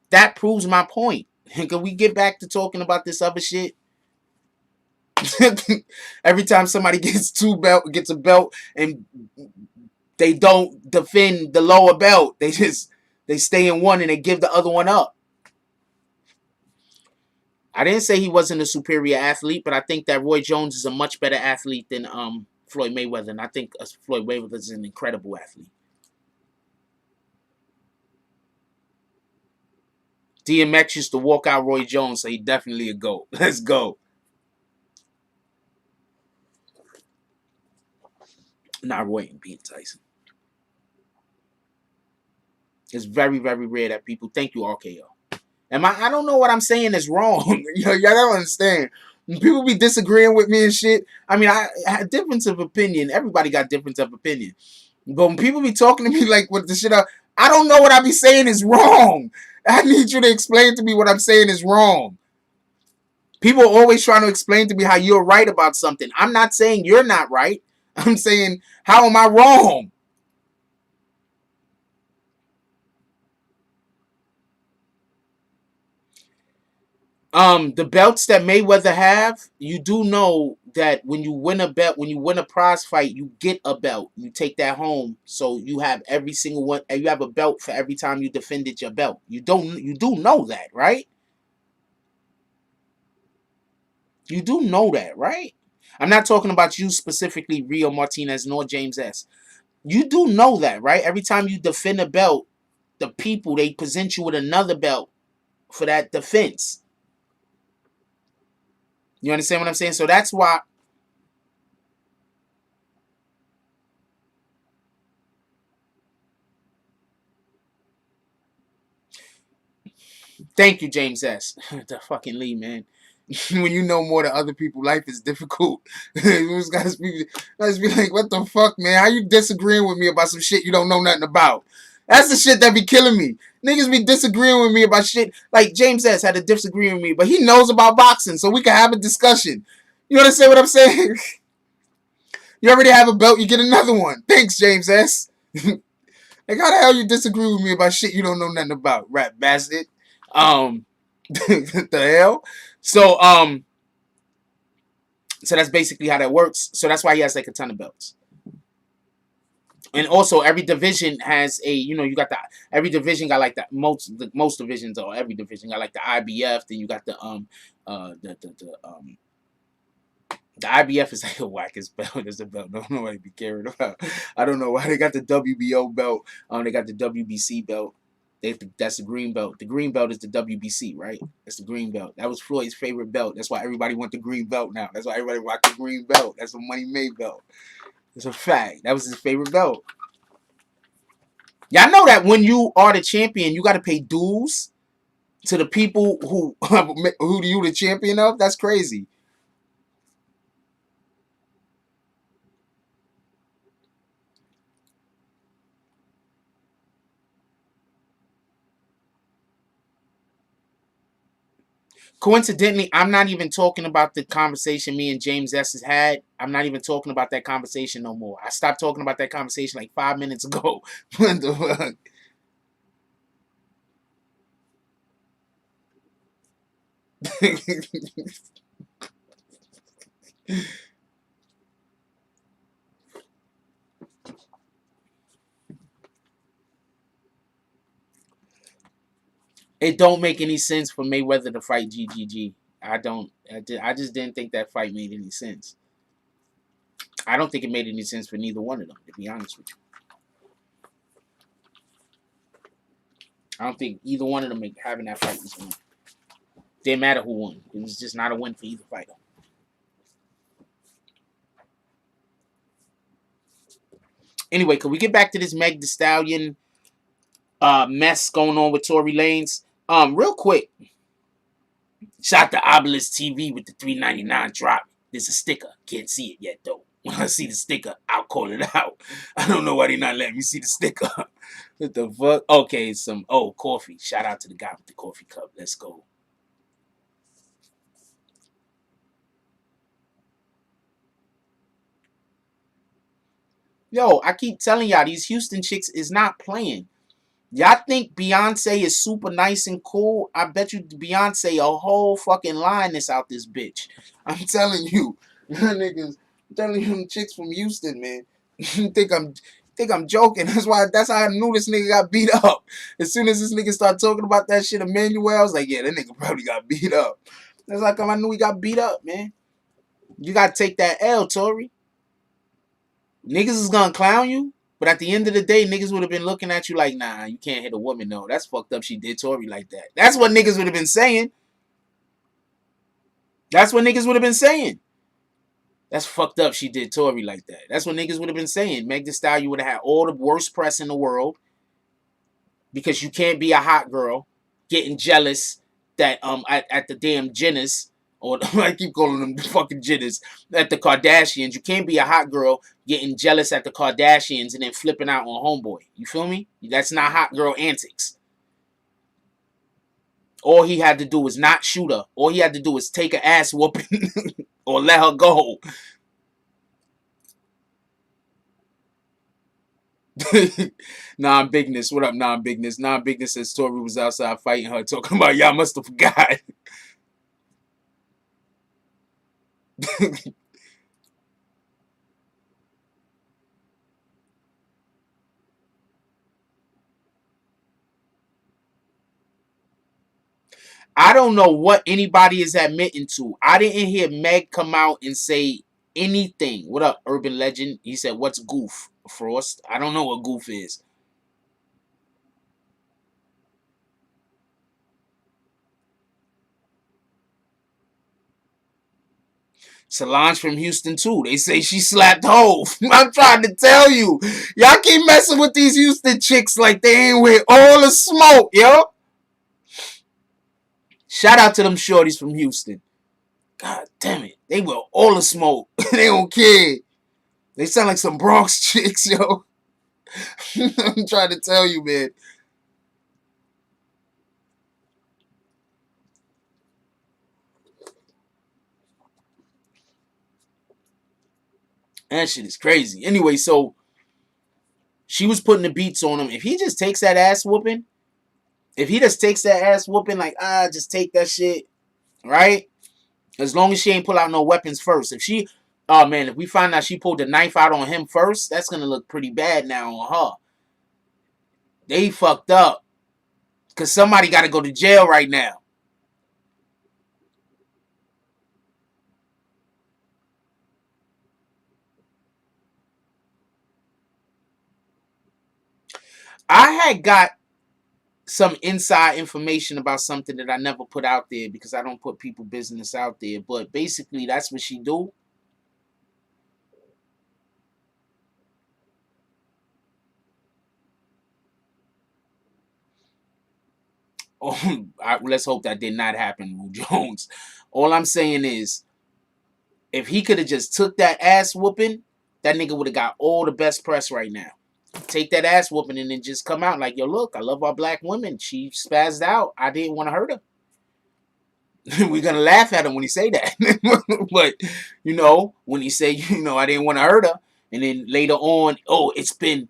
That proves my point. Can we get back to talking about this other shit? Every time somebody gets a belt and they don't defend the lower belt, they stay in one and they give the other one up. I didn't say he wasn't a superior athlete, but I think that Roy Jones is a much better athlete than Floyd Mayweather, and I think Floyd Mayweather is an incredible athlete. DMX used to walk out Roy Jones, so he definitely a GOAT. Let's go. Not Roy and being Tyson. It's very, very rare that people thank you, RKO. I don't know what I'm saying is wrong. Y'all don't understand. When people be disagreeing with me and shit, I mean, I have difference of opinion. Everybody got difference of opinion. But when people be talking to me like what the shit I don't know what I be saying is wrong. I need you to explain to me what I'm saying is wrong. People are always trying to explain to me how you're right about something. I'm not saying you're not right. I'm saying, how am I wrong? The belts that Mayweather have, you do know that when you win a belt, when you win a prize fight, you get a belt. You take that home, so you have every single one. You have a belt for every time you defended your belt. You do know that, right? You do know that, right? I'm not talking about you specifically, Rio Martinez, nor James S. You do know that, right? Every time you defend a belt, the people, they present you with another belt for that defense. You understand what I'm saying? So that's why. Thank you, James S. The fucking Lee, man. When you know more than other people, life is difficult. Those guys be like, what the fuck, man? How you disagreeing with me about some shit you don't know nothing about? That's the shit that be killing me. Niggas be disagreeing with me about shit. Like James S. had to disagree with me, but he knows about boxing, so we can have a discussion. You understand what I'm saying? You already have a belt, you get another one. Thanks, James S. Like, how the hell you disagree with me about shit you don't know nothing about, rat bastard? The hell? So that's basically how that works. So that's why he has like a ton of belts. And also every division has a, you got every division got like that, most divisions, or every division got like the IBF, then you got the IBF is like the wackest belt. There's a belt nobody be caring about. I don't know why they got the WBO belt. They got the WBC belt. That's the green belt. The green belt is the WBC, right? That's the green belt. That was Floyd's favorite belt. That's why everybody want the green belt now. That's why everybody rock the green belt. That's a money made belt. It's a fact. That was his favorite belt. Y'all know that when you are the champion, you got to pay dues to the people who you the champion of. That's crazy. Coincidentally, I'm not even talking about the conversation me and James S. has had. I'm not even talking about that conversation no more. I stopped talking about that conversation like 5 minutes ago. What the fuck? It don't make any sense for Mayweather to fight GGG. I just didn't think that fight made any sense. I don't think it made any sense for neither one of them, to be honest with you. I don't think either one of them having that fight was win. Didn't matter who won. It was just not a win for either fighter. Anyway, can we get back to this Meg The Stallion mess going on with Tory Lanez? Real quick. Shout to Obelisk TV with the $3.99 drop. There's a sticker. Can't see it yet though. When I see the sticker, I'll call it out. I don't know why they not letting me see the sticker. What the fuck? Okay, some coffee. Shout out to the guy with the coffee cup. Let's go. Yo, I keep telling y'all, these Houston chicks is not playing. Y'all think Beyonce is super nice and cool? I bet you Beyonce a whole fucking lioness out this bitch. I'm telling you. Niggas, I'm telling you, them chicks from Houston, man. think I'm joking. That's how I knew this nigga got beat up. As soon as this nigga started talking about that shit, Emmanuel, I was like, yeah, that nigga probably got beat up. That's how come I knew he got beat up, man. You gotta take that L, Tory. Niggas is gonna clown you, but at the end of the day, niggas would have been looking at you like, nah, you can't hit a woman, no. That's fucked up she did Tory like that. That's what niggas would have been saying. That's what niggas would have been saying. That's fucked up she did Tory like that. That's what niggas would have been saying. Meg The Stallion would have had all the worst press in the world because you can't be a hot girl getting jealous that at the damn Jenners, or I keep calling them the fucking Jenners, at the Kardashians. You can't be a hot girl getting jealous at the Kardashians and then flipping out on homeboy. You feel me? That's not hot girl antics. All he had to do was not shoot her. All he had to do was take her ass whooping or let her go. Non-bigness. What up, non-bigness? Non-bigness says Tory was outside fighting her, talking about y'all must have forgot. I don't know what anybody is admitting to. I didn't hear Meg come out and say anything. What up, Urban Legend? He said, what's goof, Frost? I don't know what goof is. Solange from Houston, too. They say she slapped Hove. I'm trying to tell you. Y'all keep messing with these Houston chicks like they ain't with all the smoke, yo. Shout out to them shorties from Houston. God damn it. They with all the smoke. They don't care. They sound like some Bronx chicks, yo. I'm trying to tell you, man. That shit is crazy. Anyway, so she was putting the beats on him. If he just takes that ass whooping, like, just take that shit, right? As long as she ain't pull out no weapons first. If we find out she pulled the knife out on him first, that's going to look pretty bad now on her. They fucked up. Because somebody got to go to jail right now. I had got some inside information about something that I never put out there because I don't put people business out there. But basically, that's what she do. Oh, let's hope that did not happen, Wu Jones. All I'm saying is, if he could have just took that ass whooping, that nigga would have got all the best press right now. Take that ass whooping and then just come out like, yo, look, I love our black women. She spazzed out. I didn't want to hurt her. We're going to laugh at him when he say that. But, when he say, I didn't want to hurt her. And then later on, it's been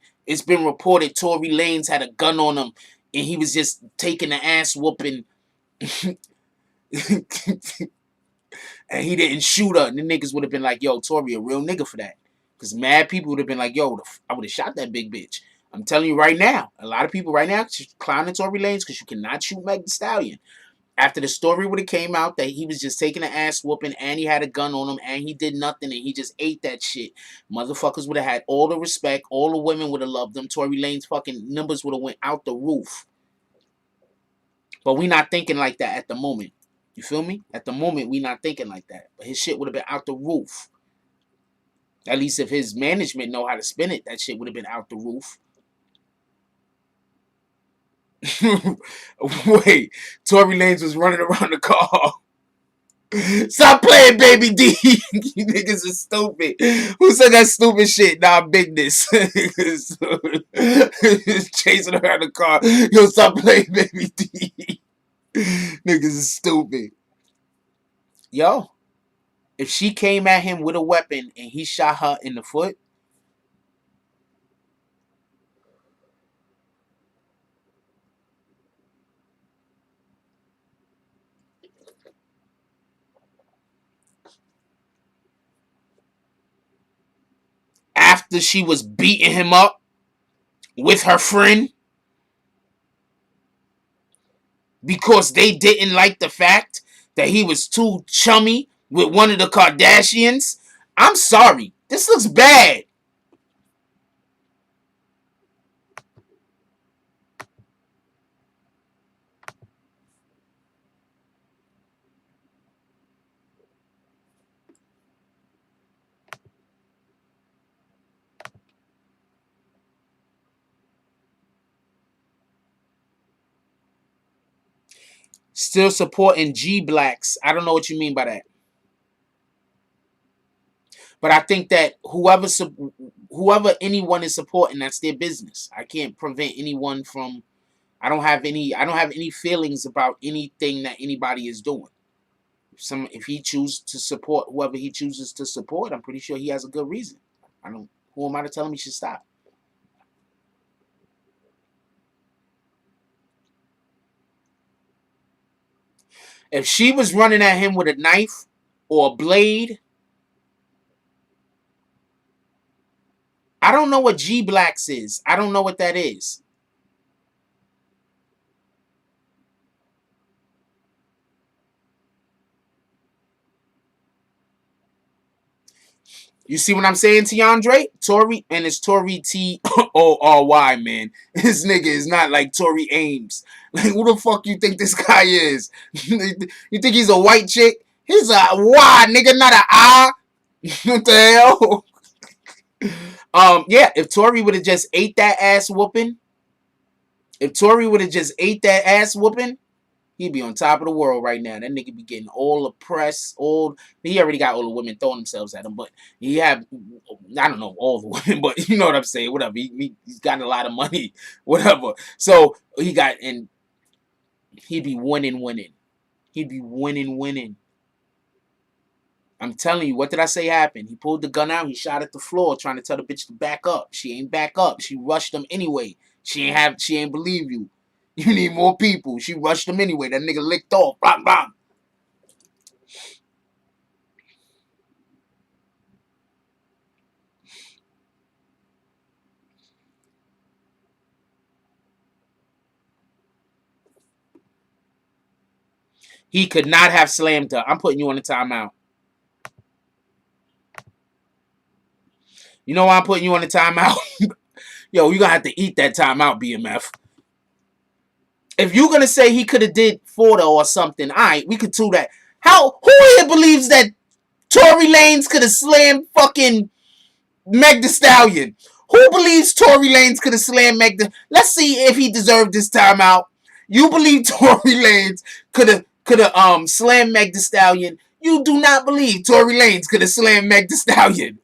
reported Tory Lanez had a gun on him and he was just taking the ass whooping and he didn't shoot her. And the niggas would have been like, yo, Tory a real nigga for that. Because mad people would have been like, yo, I would have shot that big bitch. I'm telling you right now, a lot of people right now clowning Tory Lanez because you cannot shoot Meg The Stallion. After the story would have came out that he was just taking an ass whooping and he had a gun on him and he did nothing and he just ate that shit, motherfuckers would have had all the respect. All the women would have loved him. Tory Lanez fucking numbers would have went out the roof. But we not thinking like that at the moment. You feel me? At the moment, we not thinking like that. But his shit would have been out the roof. At least if his management know how to spin it, that shit would have been out the roof. Wait, Tory Lanez was running around the car. Stop playing, Baby D. You niggas are stupid. Who said that stupid shit? Nah, bigness. Chasing around the car. Yo, stop playing, Baby D. Niggas is stupid. Yo, if she came at him with a weapon and he shot her in the foot, after she was beating him up with her friend because they didn't like the fact that he was too chummy with one of the Kardashians, I'm sorry. This looks bad. Still supporting G blacks. I don't know what you mean by that. But I think that whoever anyone is supporting, that's their business. I can't prevent anyone from. I don't have any feelings about anything that anybody is doing. If he chooses to support whoever he chooses to support, I'm pretty sure he has a good reason. Who am I to tell him he should stop? If she was running at him with a knife or a blade, I don't know what G Blacks is. I don't know what that is. You see what I'm saying, Tiandre? Tory, and it's Tory T-O-R-Y, man. This nigga is not like Tory Ames. Like, who the fuck you think this guy is? You think he's a white chick? He's a Y, nigga, not a I. What the hell? Yeah, if Tory would have just ate that ass whooping, he'd be on top of the world right now. That nigga be getting all the press, he already got all the women throwing themselves at him, but he have, I don't know, all the women, but you know what I'm saying, whatever. He's got a lot of money, whatever. So he'd be winning. He'd be winning. I'm telling you, what did I say happened? He pulled the gun out, he shot at the floor, trying to tell the bitch to back up. She ain't back up. She rushed him anyway. She ain't believe you. You need more people. She rushed him anyway. That nigga licked off. Bam, bam. He could not have slammed her. I'm putting you on a timeout. You know why I'm putting you on a timeout? Yo, you're going to have to eat that timeout, BMF. If you're going to say he could have did photo or something, all right, we could do that. Who here believes that Tory Lanez could have slammed fucking Meg The Stallion? Who believes Tory Lanez could have slammed Meg The... Let's see if he deserved this timeout. You believe Tory Lanez could have slammed Meg The Stallion. You do not believe Tory Lanez could have slammed Meg The Stallion.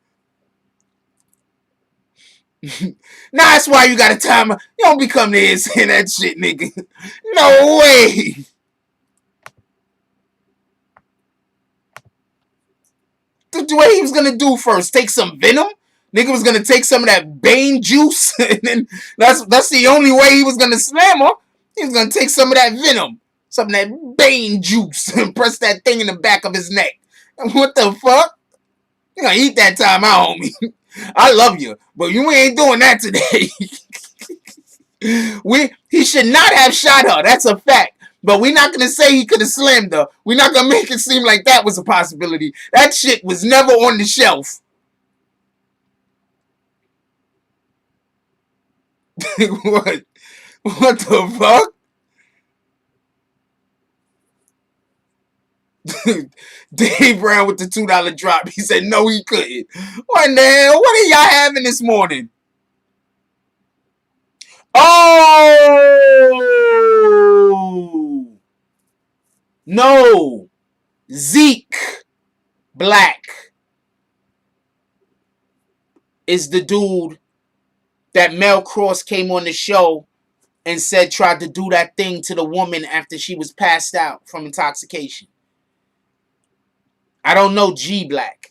Nah, that's why you got a timeout. You don't be coming here saying that shit, nigga. No way. What he was gonna do first? Take some venom? Nigga was gonna take some of that Bane juice, and then that's the only way he was gonna slam her. He was gonna take some of that venom, some of that Bane juice, and press that thing in the back of his neck. What the fuck? You gonna eat that time out, homie. I love you, but you ain't doing that today. He should not have shot her. That's a fact. But we're not going to say he could have slammed her. We're not going to make it seem like that was a possibility. That shit was never on the shelf. What? What the fuck? Dave Brown with the $2 drop. He said no, he couldn't. What the hell? What are y'all having this morning? Oh no, Zeke Black is the dude that Mel Cross came on the show and said tried to do that thing to the woman after she was passed out from intoxication. I don't know G Black.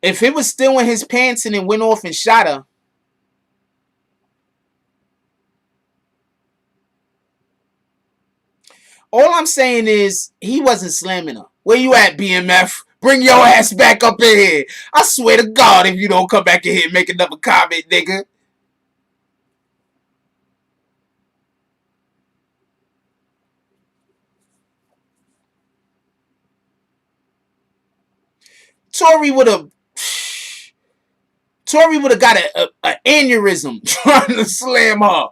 If it was still in his pants and it went off and shot her, all I'm saying is he wasn't slamming her. Where you at, BMF? Bring your ass back up in here. I swear to God, if you don't come back in here and make another comment, nigga. Tory would have got an aneurysm trying to slam her.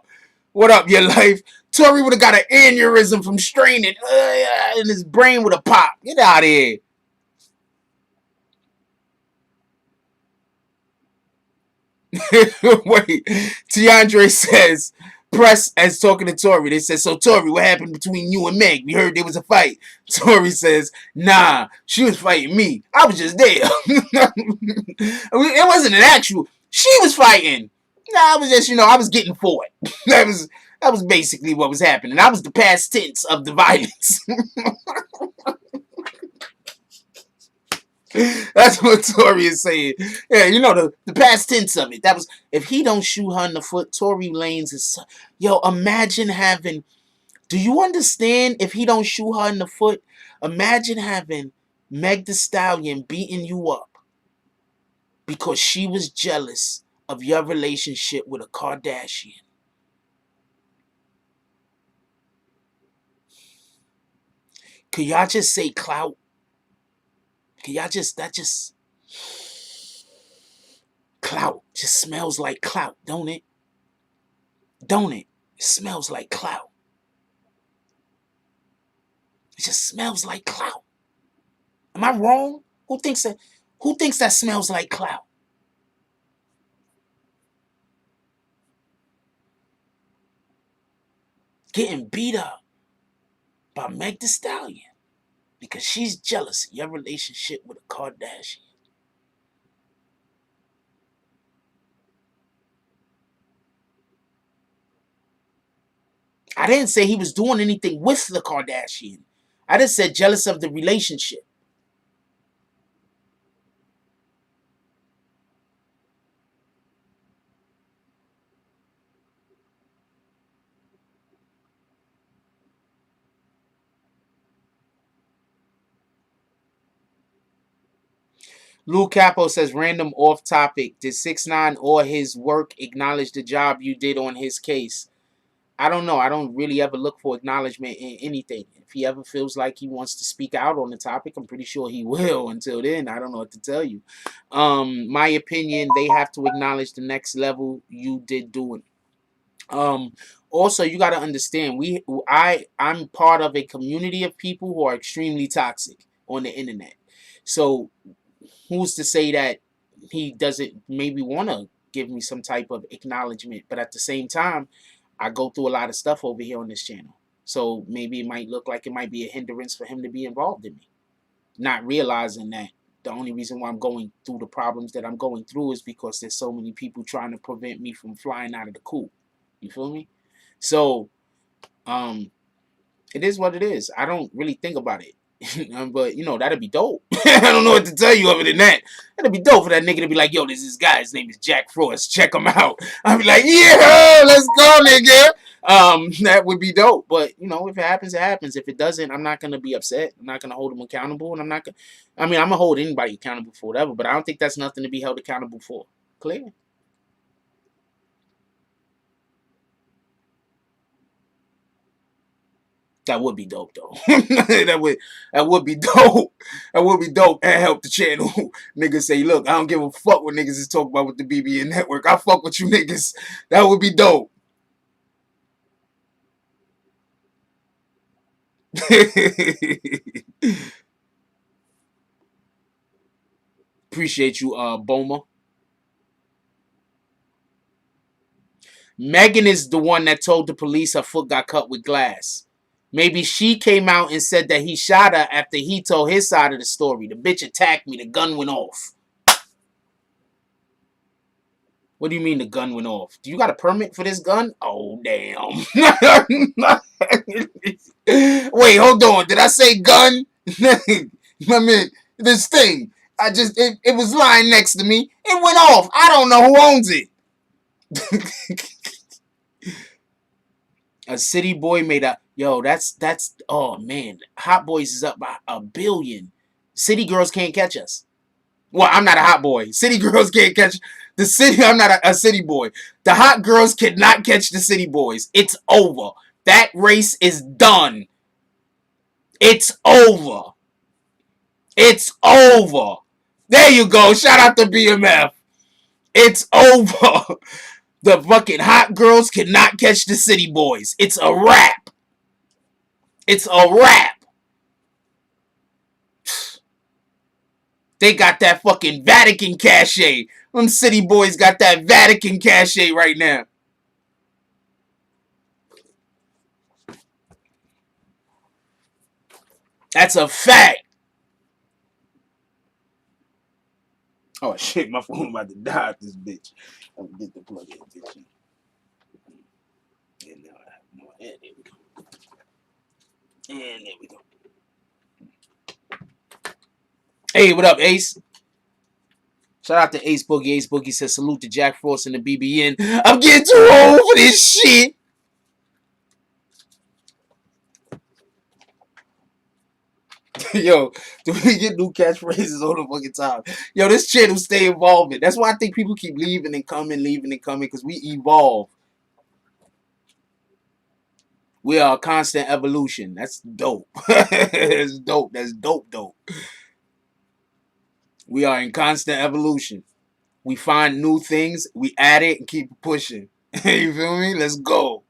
What up, your life? Tory would have got an aneurysm from straining, and his brain would have popped. Get out of here. Wait, Tiandre says, press as talking to Tory. They said, so Tory, what happened between you and Meg? We heard there was a fight. Tory says, nah, she was fighting me. I was just there. It wasn't an actual. She was fighting. Nah, I was just, I was getting for it. That was basically what was happening. I was the past tense of the violence. That's what Tory is saying. Yeah, the past tense of it. That was, if he don't shoot her in the foot, Tory Lanez is... Yo, imagine having... Do you understand if he don't shoot her in the foot? Imagine having Meg The Stallion beating you up because she was jealous of your relationship with a Kardashian. Could y'all just say clout? Could y'all that just... Clout just smells like clout, don't it? Don't it? It smells like clout. It just smells like clout. Am I wrong? Who thinks that smells like clout? Getting beat up by Meg The Stallion because she's jealous of your relationship with a Kardashian. I didn't say he was doing anything with the Kardashian. I just said jealous of the relationship. Lou Capo says, random off topic. Did 6ix9ine or his work acknowledge the job you did on his case? I don't know. I don't really ever look for acknowledgement in anything. If he ever feels like he wants to speak out on the topic, I'm pretty sure he will. Until then, I don't know what to tell you. My opinion, they have to acknowledge the next level you did do it. Also, you got to understand, I'm part of a community of people who are extremely toxic on the internet. So who's to say that he doesn't maybe want to give me some type of acknowledgement? But at the same time, I go through a lot of stuff over here on this channel. So maybe it might look like it might be a hindrance for him to be involved in me. Not realizing that the only reason why I'm going through the problems that I'm going through is because there's so many people trying to prevent me from flying out of the coop. You feel me? So, it is what it is. I don't really think about it. But, that'd be dope. I don't know what to tell you other than that. That'd be dope for that nigga to be like, yo, this is this guy. His name is Jack Frost. Check him out. I'd be like, yeah, let's go, nigga. That would be dope. But, if it happens, it happens. If it doesn't, I'm not going to be upset. I'm not going to hold him accountable. And I'm not going to... I'm going to hold anybody accountable for whatever. But I don't think that's nothing to be held accountable for. Clear? That would be dope, though. that would be dope. That would be dope and help the channel. Niggas say, look, I don't give a fuck what niggas is talking about with the BBN network. I fuck with you niggas. That would be dope. Appreciate you, Boma. Megan is the one that told the police her foot got cut with glass. Maybe she came out and said that he shot her after he told his side of the story. The bitch attacked me. The gun went off. What do you mean the gun went off? Do you got a permit for this gun? Oh, damn. Wait, hold on. Did I say gun? I mean, this thing. It was lying next to me. It went off. I don't know who owns it. A city boy made a... Yo, that's... Oh, man. Hot Boys is up by 1 billion. City girls can't catch us. Well, I'm not a hot boy. City girls can't catch... The city... I'm not a city boy. The hot girls cannot catch the city boys. It's over. That race is done. It's over. It's over. There you go. Shout out to BMF. It's over. The fucking hot girls cannot catch the city boys. It's a wrap. It's a wrap. They got that fucking Vatican cachet. Them city boys got that Vatican cachet right now. That's a fact. Oh shit, my phone about to die with this bitch. I'm gonna get the plug in, bitch. And now I have more. And there we go. And there we go. Hey, what up, Ace? Shout out to Ace Boogie. Ace Boogie says salute to Jack Frost and the BBN. I'm getting too old for this shit. Yo, do we get new catchphrases all the fucking time? Yo, this channel stay evolving. That's why I think people keep leaving and coming, because we evolve. We are a constant evolution. That's dope. That's dope. That's dope. We are in constant evolution. We find new things, we add it and keep pushing. You feel me? Let's go.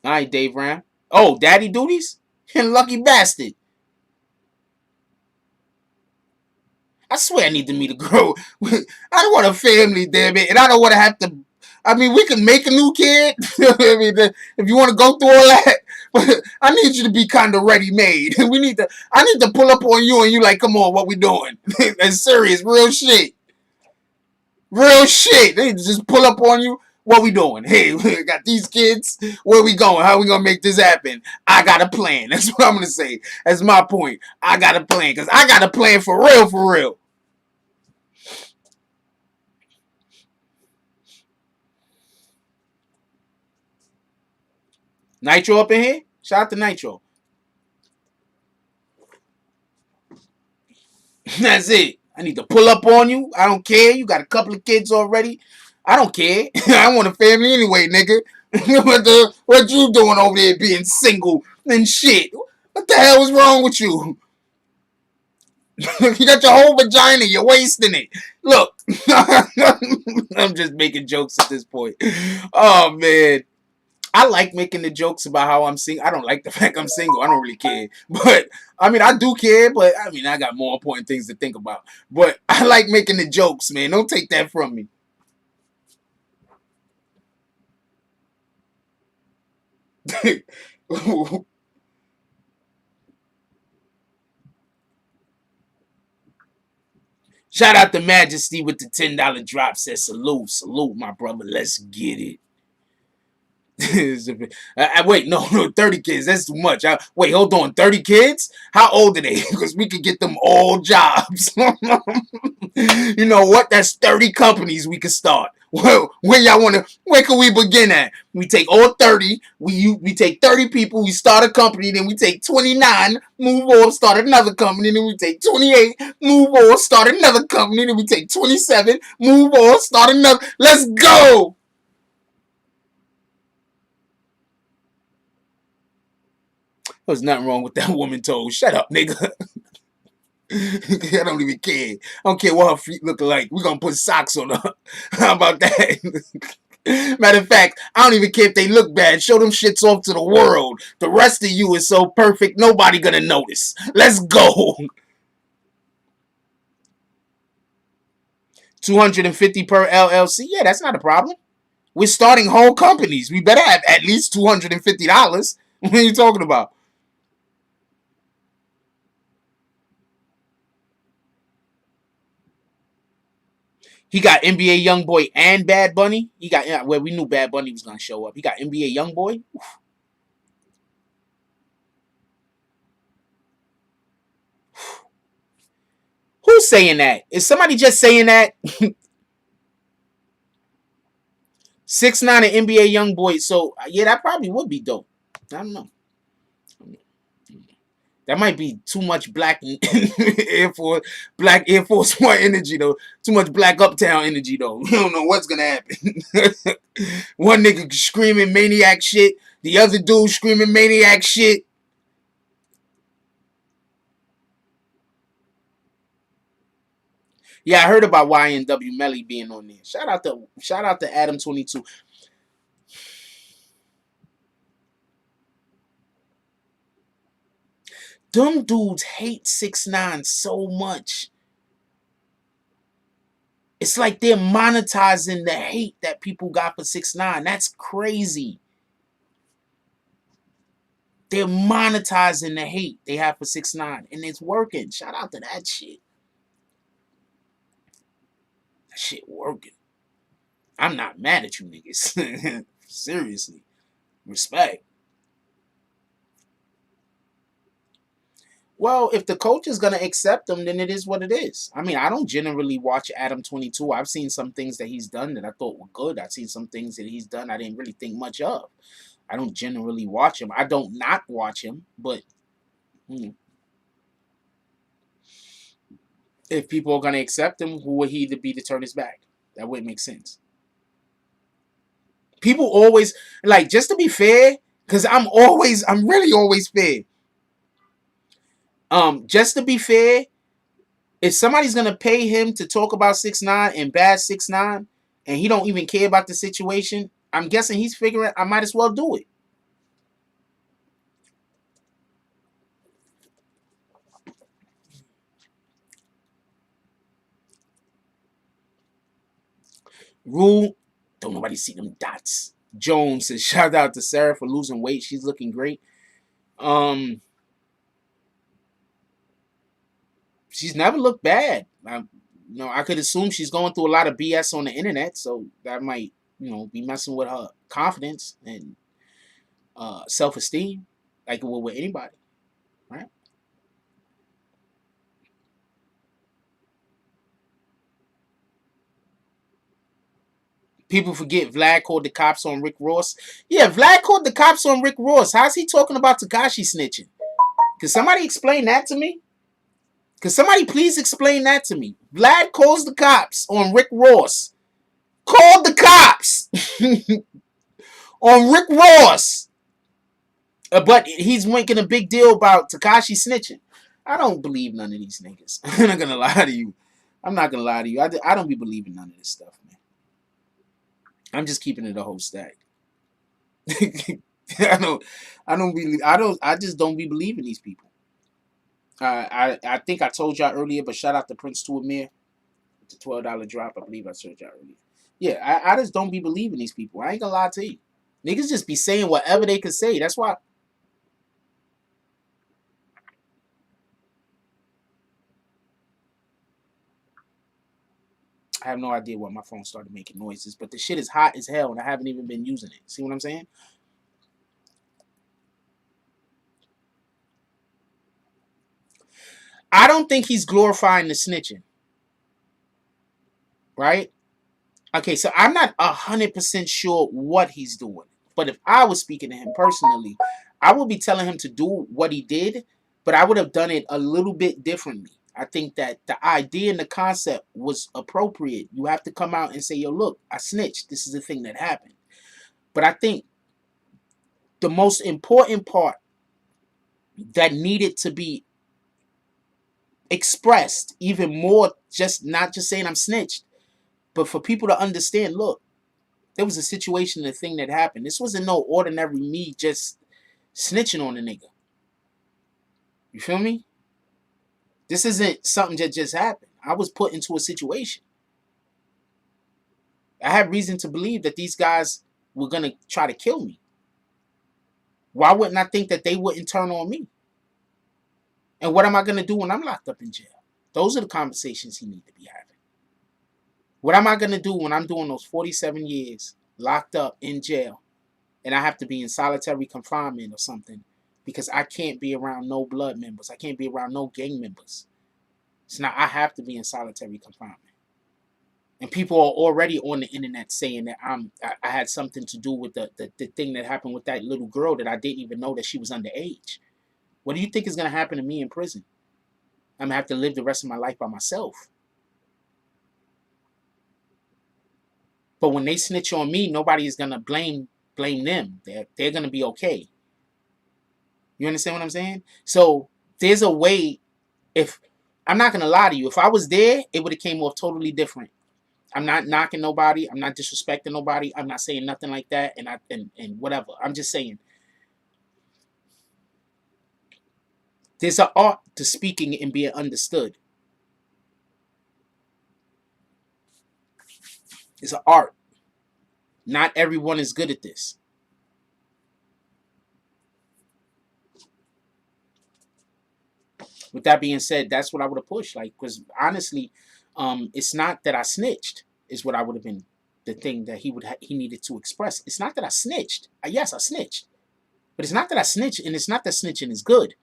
All right, Dave Ram. Oh, daddy duties? Lucky bastard. I swear I need to meet a girl. I don't want a family, damn it. And I don't want to have to... I mean, we can make a new kid. I mean, if you want to go through all that. But I need you to be kind of ready-made. I need to pull up on you and you like, come on, what we doing? That's serious, real shit. Real shit. They just pull up on you. What we doing? Hey, we got these kids. Where we going? How we gonna make this happen? I got a plan. That's what I'm gonna say. That's my point. I got a plan. Because I got a plan for real, for real. Nitro up in here? Shout out to Nitro. That's it. I need to pull up on you. I don't care. You got a couple of kids already. I don't care. I want a family anyway, nigga. What you doing over there being single and shit? What the hell is wrong with you? You got your whole vagina. You're wasting it. Look. I'm just making jokes at this point. Oh, man. I like making the jokes about how I'm single. I don't like the fact I'm single. I don't really care. But, I mean, I do care. But, I mean, I got more important things to think about. But I like making the jokes, man. Don't take that from me. Shout out to Majesty with the $10 drop. Says salute, my brother. Let's get it. Wait, no, 30 kids. That's too much. Wait, hold on. 30 kids? How old are they? Because we could get them all jobs. You know what? That's 30 companies we could start. Well, where can we begin at? We take all 30. We take 30 people. We start a company. Then we take 29. Move on. Start another company. Then we take 28. Move on. Start another company. Then we take 27. Move on. Start another. Let's go. There's nothing wrong with that woman toes. Shut up, nigga. I don't even care. I don't care what her feet look like. We're gonna put socks on her. How about that? Matter of fact, I don't even care if they look bad. Show them shits off to the world. The rest of you is so perfect, nobody gonna notice. Let's go. 250 per LLC. Yeah, that's not a problem. We're starting whole companies. We better have at least $250. What are you talking about? He got NBA YoungBoy and Bad Bunny. He got, yeah, well, we knew Bad Bunny was gonna show up. He got NBA YoungBoy. Oof. Who's saying that? Is somebody just saying that? 6ix9ine and NBA YoungBoy. So yeah, that probably would be dope. I don't know. That might be too much black Air Force One energy though. Too much black uptown energy though. We don't know what's gonna happen. One nigga screaming maniac shit. The other dude screaming maniac shit. Yeah, I heard about YNW Melly being on there. Shout out to Adam 22. Them dudes hate 6ix9ine so much. It's like they're monetizing the hate that people got for 6ix9ine. That's crazy. They're monetizing the hate they have for 6ix9ine, and it's working. Shout out to that shit. That shit working. I'm not mad at you niggas. Seriously. Respect. Well, if the coach is going to accept them, then it is what it is. I mean, I don't generally watch Adam 22. I've seen some things that he's done that I thought were good. I've seen some things that he's done I didn't really think much of. I don't generally watch him. I don't not watch him, but if people are going to accept him, who would he to be to turn his back? That wouldn't make sense. People always, like, just to be fair, because I'm really always fair. Just to be fair, if somebody's gonna pay him to talk about 6ix9ine and bad 6ix9ine, and he don't even care about the situation, I'm guessing he's figuring I might as well do it. Rule, don't nobody see them dots. Jones says, shout out to Sarah for losing weight. She's looking great. She's never looked bad. I could assume she's going through a lot of BS on the internet, so that might, be messing with her confidence and self-esteem, like it would with anybody, right? People forget Vlad called the cops on Rick Ross. Yeah, Vlad called the cops on Rick Ross. How's he talking about Tekashi snitching? Can somebody explain that to me? Can somebody please explain that to me? Vlad calls the cops on Rick Ross. Called the cops on Rick Ross. But he's making a big deal about Tekashi snitching. I don't believe none of these niggas. I'm not going to lie to you. I don't be believing none of this stuff, man. I'm just keeping it a whole stack. I just don't be believing these people. I think I told y'all earlier, but shout out to Prince to Amir. The $12 drop, I believe I told y'all earlier. Yeah, I just don't be believing these people. I ain't gonna lie to you. Niggas just be saying whatever they can say. That's why. I have no idea why my phone started making noises, but the shit is hot as hell and I haven't even been using it. See what I'm saying? I don't think he's glorifying the snitching. Right? Okay, so I'm not 100% sure what he's doing. But if I was speaking to him personally, I would be telling him to do what he did, but I would have done it a little bit differently. I think that the idea and the concept was appropriate. You have to come out and say, yo, look, I snitched. This is the thing that happened. But I think the most important part that needed to be expressed even more, just not just saying I'm snitched, but for people to understand, look, there was a situation, a thing that happened. This wasn't no ordinary me just snitching on a nigga. You feel me? This isn't something that just happened. I was put into a situation. I had reason to believe that these guys were going to try to kill me. Why wouldn't I think that they wouldn't turn on me? And what am I going to do when I'm locked up in jail? Those are the conversations he needs to be having. What am I going to do when I'm doing those 47 years locked up in jail and I have to be in solitary confinement or something because I can't be around no blood members. I can't be around no gang members. So now I have to be in solitary confinement. And people are already on the internet saying that I had something to do with the thing that happened with that little girl that I didn't even know that she was underage. What do you think is going to happen to me in prison? I'm going to have to live the rest of my life by myself. But when they snitch on me, nobody is going to blame them. They're going to be okay. You understand what I'm saying? So there's a way. If I'm not going to lie to you, if I was there, it would have came off totally different. I'm not knocking nobody. I'm not disrespecting nobody. I'm not saying nothing like that. And whatever. I'm just saying there's an art to speaking and being understood. It's an art. Not everyone is good at this. With that being said, that's what I would have pushed. Like, because honestly, it's not that I snitched. Is what I would have been the thing that he needed to express. It's not that I snitched. Yes, I snitched, but it's not that I snitched, and it's not that snitching is good.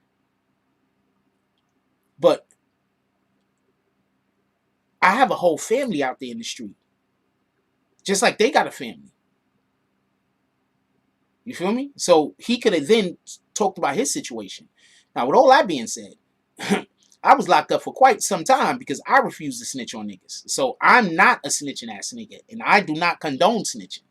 But I have a whole family out there in the street, just like they got a family. You feel me? So he could have then talked about his situation. Now, with all that being said, I was locked up for quite some time because I refused to snitch on niggas. So I'm not a snitching ass nigga, and I do not condone snitching.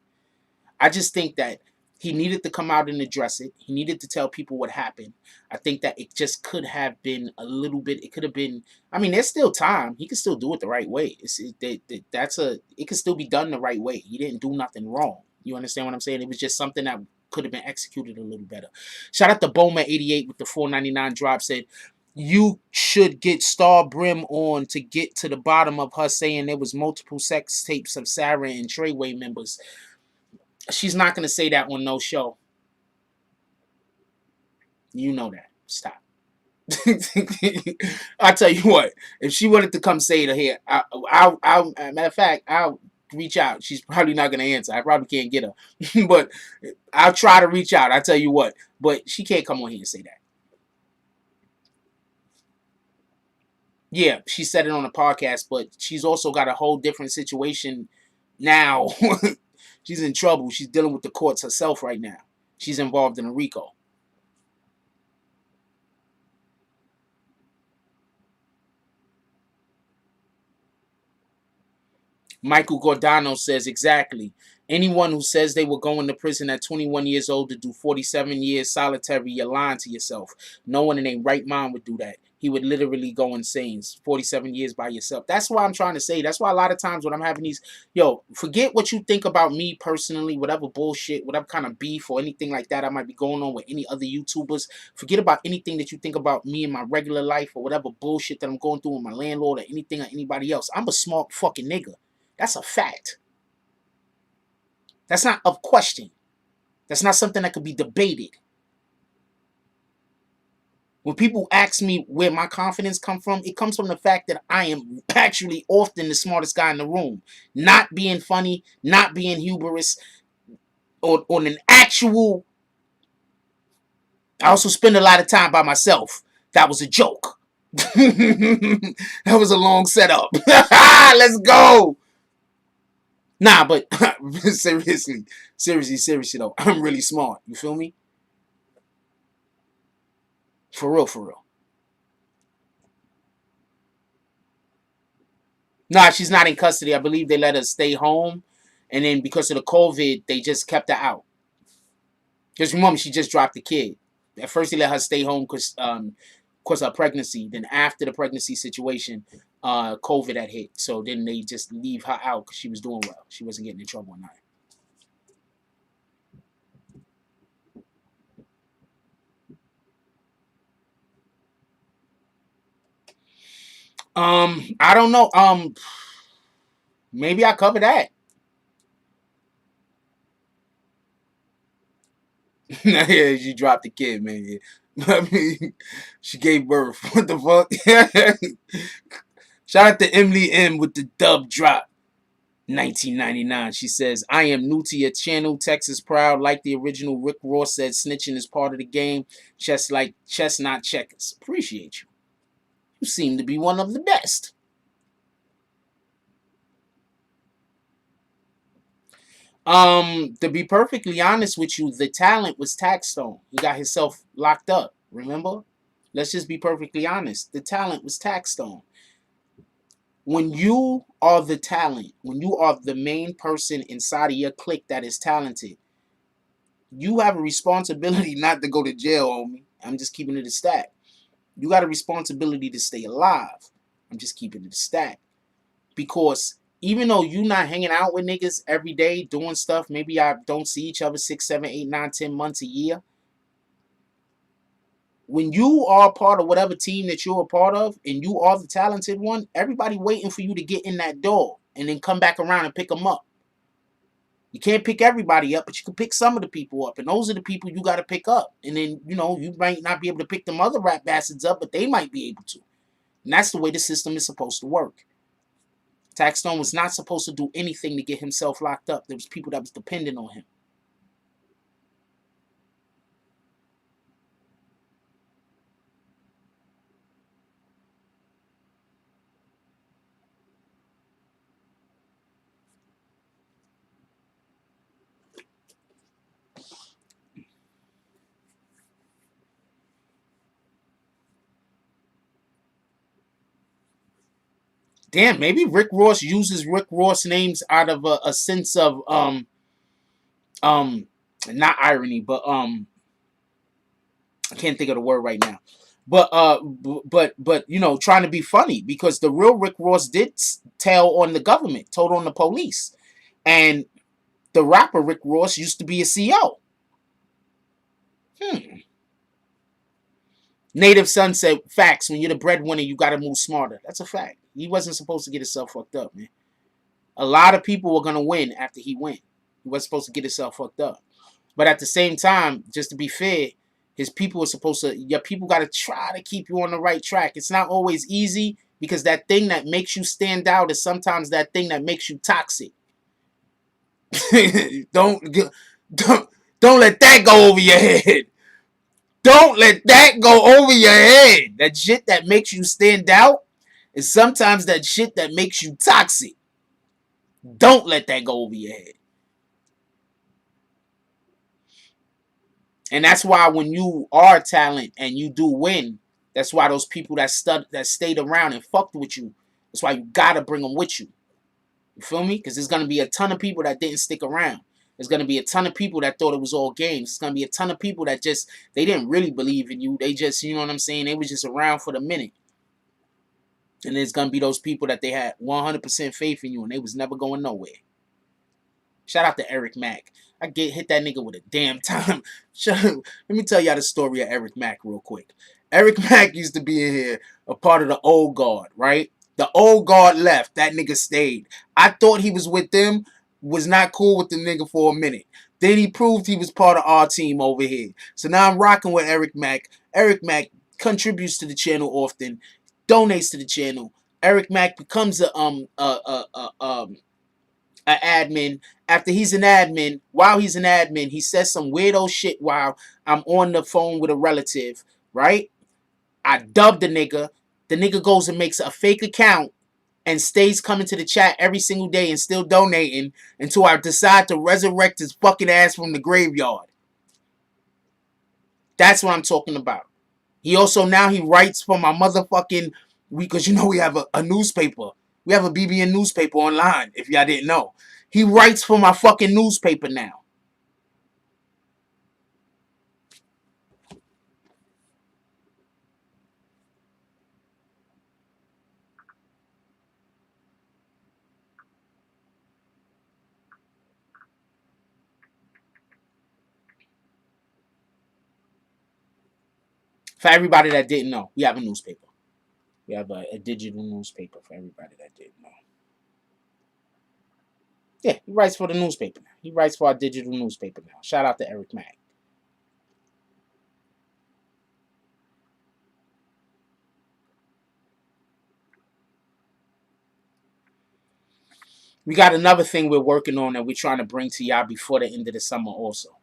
I just think that he needed to come out and address it. He needed to tell people what happened. I think that it just could have been a little bit. It could have been. I mean, there's still time. He can still do it the right way. It could still be done the right way. He didn't do nothing wrong. You understand what I'm saying? It was just something that could have been executed a little better. Shout out to Boma88 with the $4.99 drop. Said, you should get Star Brim on to get to the bottom of her saying there was multiple sex tapes of Sarah and Treyway members. She's not going to say that on no show. You know that. Stop. I'll tell you what. If she wanted to come say it here, I'll matter of fact, I'll reach out. She's probably not going to answer. I probably can't get her. But I'll try to reach out. I'll tell you what. But she can't come on here and say that. Yeah, she said it on a podcast, but she's also got a whole different situation now. She's in trouble. She's dealing with the courts herself right now. She's involved in a RICO. Michael Gordano says, exactly. Anyone who says they were going to prison at 21 years old to do 47 years solitary, you're lying to yourself. No one in their right mind would do that. He would literally go insane. 47 years by yourself. That's why I'm trying to say. That's why a lot of times when I'm having these, forget what you think about me personally, whatever bullshit, whatever kind of beef or anything like that I might be going on with any other YouTubers. Forget about anything that you think about me in my regular life or whatever bullshit that I'm going through with my landlord or anything or anybody else. I'm a smart fucking nigga. That's a fact. That's not of question. That's not something that could be debated. When people ask me where my confidence comes from, it comes from the fact that I am actually often the smartest guy in the room. Not being funny, not being humorous, or on an actual... I also spend a lot of time by myself. That was a joke. That was a long setup. Let's go. Nah, but seriously though, I'm really smart. You feel me? For real. Nah, she's not in custody. I believe they let her stay home. And then because of the COVID, they just kept her out. Because remember, she just dropped the kid. At first, he let her stay home because her pregnancy. Then after the pregnancy situation, COVID had hit. So then they just leave her out because she was doing well. She wasn't getting in trouble or nothing. I don't know. Maybe I cover that. Yeah, she dropped the kid, man. I mean, she gave birth. What the fuck? Shout out to Emily M with the dub drop. 1999. She says, I am new to your channel. Texas proud. Like the original Rick Ross said, snitching is part of the game. Chess like chess, not checkers. Appreciate you. You seem to be one of the best. To be perfectly honest with you, the talent was Taxstone. He got himself locked up. Remember? Let's just be perfectly honest. The talent was Taxstone. When you are the talent, when you are the main person inside of your clique that is talented, you have a responsibility not to go to jail, homie. I'm just keeping it a stat. You got a responsibility to stay alive. I'm just keeping it a stat. Because even though you not hanging out with niggas every day doing stuff, maybe I don't see each other 6, 7, 8, 9, 10 months a year. When you are part of whatever team that you're a part of and you are the talented one, everybody waiting for you to get in that door and then come back around and pick them up. You can't pick everybody up, but you can pick some of the people up. And those are the people you got to pick up. And then, you know, you might not be able to pick them other rap bastards up, but they might be able to. And that's the way the system is supposed to work. Taxstone was not supposed to do anything to get himself locked up. There was people that was dependent on him. Damn, maybe Rick Ross uses Rick Ross names out of a sense of not irony, but I can't think of the word right now. But you know, trying to be funny, because the real Rick Ross did tell on the government, told on the police, and the rapper Rick Ross used to be a CO. Native Son said, facts, when you're the breadwinner, you got to move smarter. That's a fact. He wasn't supposed to get himself fucked up, man. A lot of people were going to win after he went. He wasn't supposed to get himself fucked up. But at the same time, just to be fair, his people are supposed to, your people got to try to keep you on the right track. It's not always easy, because that thing that makes you stand out is sometimes that thing that makes you toxic. don't let that go over your head. Don't let that go over your head. That shit that makes you stand out is sometimes that shit that makes you toxic. Don't let that go over your head. And that's why when you are talent and you do win, that's why those people that stayed around and fucked with you, that's why you gotta bring them with you. You feel me? Because there's gonna be a ton of people that didn't stick around. There's going to be a ton of people that thought it was all games. There's going to be a ton of people that just, they didn't really believe in you. They just, you know what I'm saying? They was just around for the minute. And there's going to be those people that they had 100% faith in you and they was never going nowhere. Shout out to Eric Mack. I hit that nigga with a damn time. Let me tell y'all the story of Eric Mack real quick. Eric Mack used to be in here, a part of the old guard, right? The old guard left. That nigga stayed. I thought he was with them. Was not cool with the nigga for a minute. Then he proved he was part of our team over here. So now I'm rocking with Eric Mack. Eric Mack contributes to the channel often, donates to the channel. Eric Mack becomes a admin. After he's an admin, while he's an admin, he says some weirdo shit while I'm on the phone with a relative, right? I dubbed the nigga. The nigga goes and makes a fake account and stays coming to the chat every single day and still donating until I decide to resurrect his fucking ass from the graveyard. That's what I'm talking about. He also, now he writes for my motherfucking, because you know we have a newspaper. We have a BBN newspaper online, if y'all didn't know. He writes for my fucking newspaper now. For everybody that didn't know, we have a newspaper. We have a digital newspaper for everybody that didn't know. Yeah, he writes for the newspaper now. He writes for our digital newspaper now. Shout out to Eric Mack. We got another thing we're working on that we're trying to bring to y'all before the end of the summer also.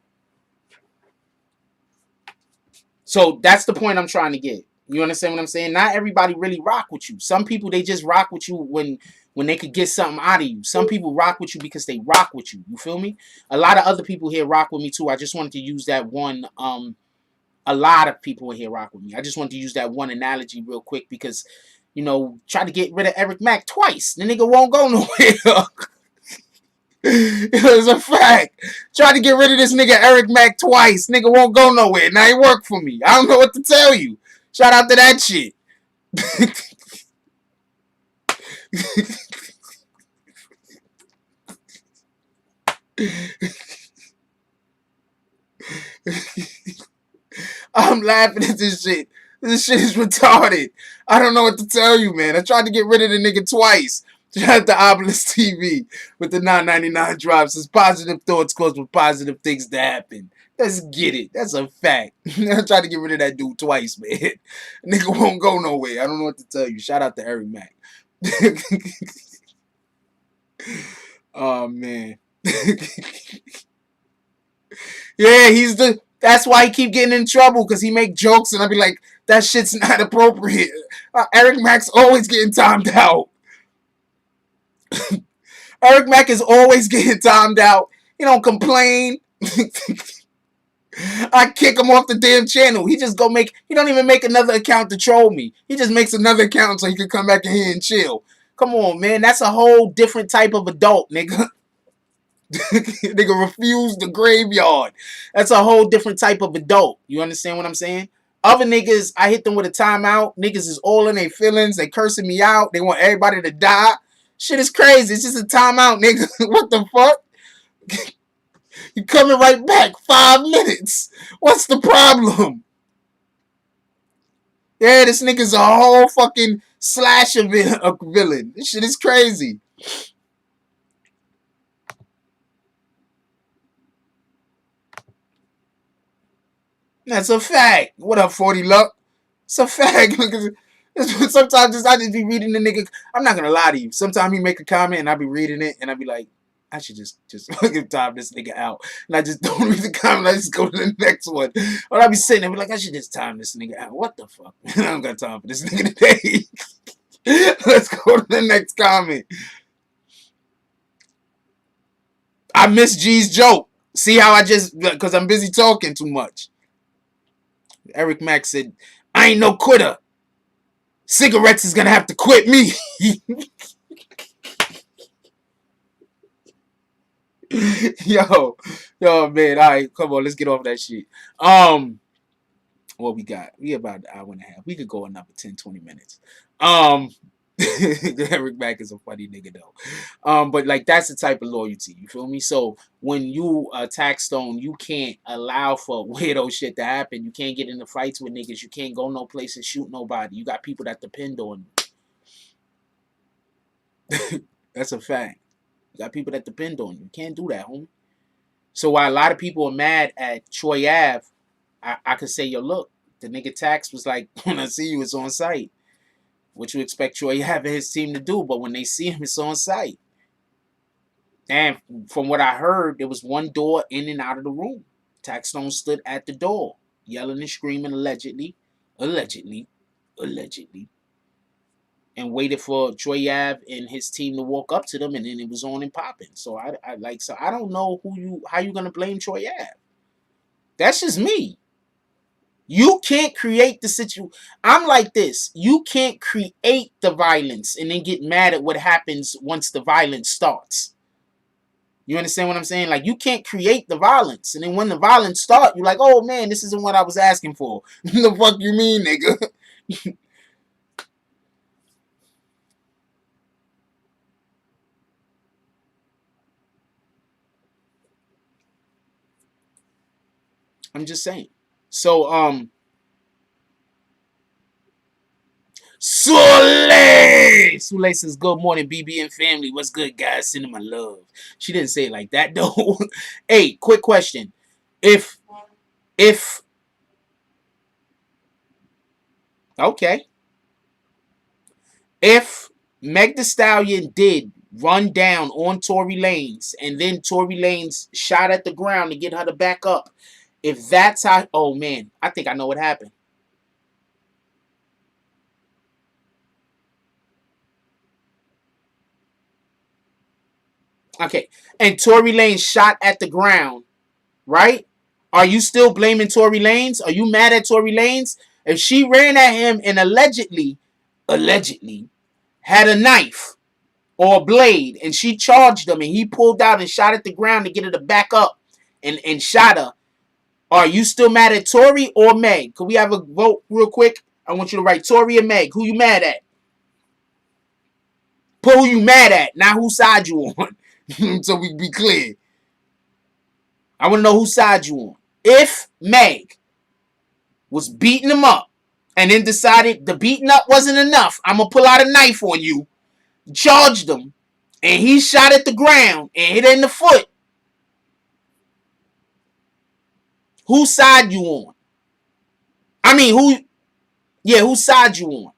So that's the point I'm trying to get. You understand what I'm saying? Not everybody really rock with you. Some people, they just rock with you when they could get something out of you. Some people rock with you because they rock with you. You feel me? A lot of other people here rock with me too. I just wanted to use that one. A lot of people in here rock with me. I just wanted to use that one analogy real quick because, you know, try to get rid of Eric Mack twice. The nigga won't go nowhere. It's a fact. Tried to get rid of this nigga Eric Mack twice. Nigga won't go nowhere. Now he work for me. I don't know what to tell you. Shout out to that shit. I'm laughing at this shit. This shit is retarded. I don't know what to tell you, man. I tried to get rid of the nigga twice. Shout out to Obelisk TV with the $9.99 drops. His positive thoughts cause with positive things to happen. Let's get it. That's a fact. I tried to get rid of that dude twice, man. Nigga won't go nowhere. I don't know what to tell you. Shout out to Eric Mack. Oh, man. Yeah, that's why he keep getting in trouble, because he make jokes and I be like, that shit's not appropriate. Eric Mack's always getting timed out. Eric Mack is always getting timed out. He don't complain. I kick him off the damn channel. He just he don't even make another account to troll me. He just makes another account so he can come back in here and chill. Come on, man. That's a whole different type of adult, nigga. Nigga refuse the graveyard. That's a whole different type of adult. You understand what I'm saying? Other niggas, I hit them with a timeout. Niggas is all in their feelings. They cursing me out. They want everybody to die. Shit is crazy. It's just a timeout, nigga. What the fuck? You coming right back. 5 minutes. What's the problem? Yeah, this nigga's a whole fucking slasher villain. This shit is crazy. That's a fact. What up, 40 Luck? It's a fact. Sometimes I just be reading the nigga. I'm not gonna lie to you. Sometimes he make a comment and I be reading it and I be like, I should just fucking time this nigga out. And I just don't read the comment. I just go to the next one. Or I be sitting there and be like, I should just time this nigga out. What the fuck? I don't got time for this nigga today. Let's go to the next comment. I miss G's joke. See how because I'm busy talking too much. Eric Mack said, I ain't no quitter. Cigarettes is gonna have to quit me. Yo, man. All right, come on, let's get off that shit. What we got? We about an hour and a half. We could go another 10, 20 minutes. Eric Mack is a funny nigga though. But like that's the type of loyalty, you feel me? So when you attack Stone, you can't allow for weirdo shit to happen. You can't get into fights with niggas. You can't go no place and shoot nobody. You got people that depend on you. That's a fact. You got people that depend on you. You can't do that, homie. So while a lot of people are mad at Troy Ave, I could say, yo, look, the nigga Tax was like, when I see you, it's on site. What you expect Troy Ave and his team to do, but when they see him, it's on site. And from what I heard, there was one door in and out of the room. Tax Stone stood at the door, yelling and screaming allegedly, and waited for Troy Ave and his team to walk up to them, and then it was on and popping. So I don't know how you gonna blame Troy Ave. That's just me. You can't create the situation. I'm like this. You can't create the violence and then get mad at what happens once the violence starts. You understand what I'm saying? Like, you can't create the violence. And then when the violence starts, you're like, oh, man, this isn't what I was asking for. The fuck you mean, nigga? I'm just saying. So, Sule says, good morning, BBN family. What's good, guys? Sending my love. She didn't say it like that, though. Hey, quick question. If okay. If Meg The Stallion did run down on Tory Lanez and then Tory Lanez shot at the ground to get her to back up, if that's how, oh man, I think I know what happened. Okay, and Tory Lanez shot at the ground, right? Are you still blaming Tory Lanez? Are you mad at Tory Lanez? If she ran at him and allegedly had a knife or a blade and she charged him and he pulled out and shot at the ground to get her to back up and shot her, are you still mad at Tory or Meg? Could we have a vote real quick? I want you to write Tory or Meg. Who you mad at? Put who you mad at, not whose side you on. So we be clear. I want to know whose side you on. If Meg was beating him up and then decided the beating up wasn't enough, I'm going to pull out a knife on you, charged him, and he shot at the ground and hit her in the foot, whose side you on? I mean, whose side you on?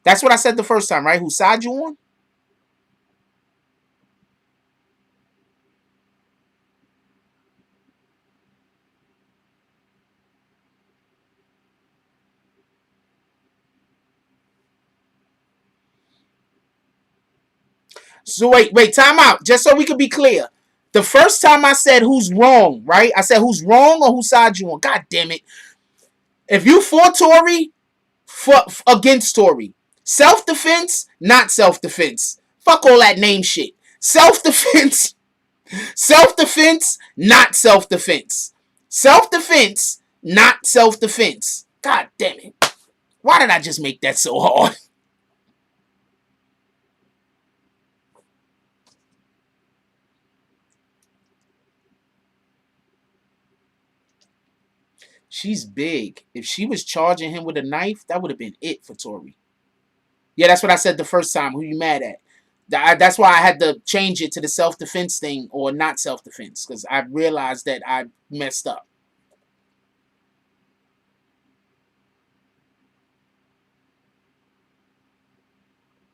That's what I said the first time, right? Whose side you on? So wait, time out. Just so we could be clear. The first time I said who's wrong, right? I said who's wrong or whose side you on. God damn it. If you for Tory, against Tory. Self-defense, not self-defense. Fuck all that name shit. Self-defense, self-defense, not self-defense. Self-defense, not self-defense. God damn it. Why did I just make that so hard? She's big. If she was charging him with a knife, that would have been it for Tory. Yeah, that's what I said the first time. Who you mad at? That's why I had to change it to the self-defense thing or not self-defense, because I realized that I messed up.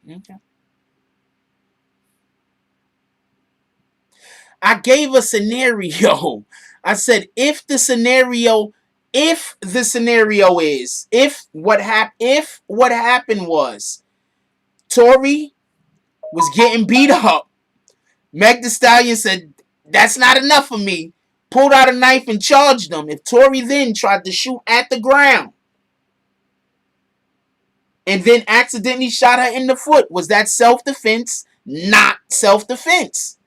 Okay. I gave a scenario. I said if the scenario is if what happened was Tory was getting beat up, Meg The Stallion said that's not enough for me, pulled out a knife and charged them. If Tory then tried to shoot at the ground and then accidentally shot her in the foot, was that self-defense? Not self-defense.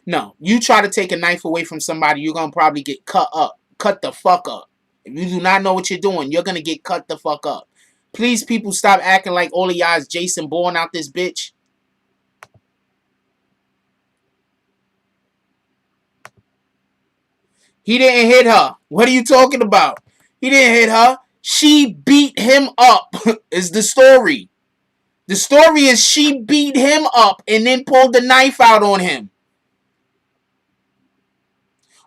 No, you try to take a knife away from somebody, you're going to probably get cut up. Cut the fuck up. If you do not know what you're doing, you're going to get cut the fuck up. Please, people, stop acting like all of y'all is Jason Bourne out this bitch. He didn't hit her. What are you talking about? He didn't hit her. She beat him up is the story. The story is she beat him up and then pulled the knife out on him.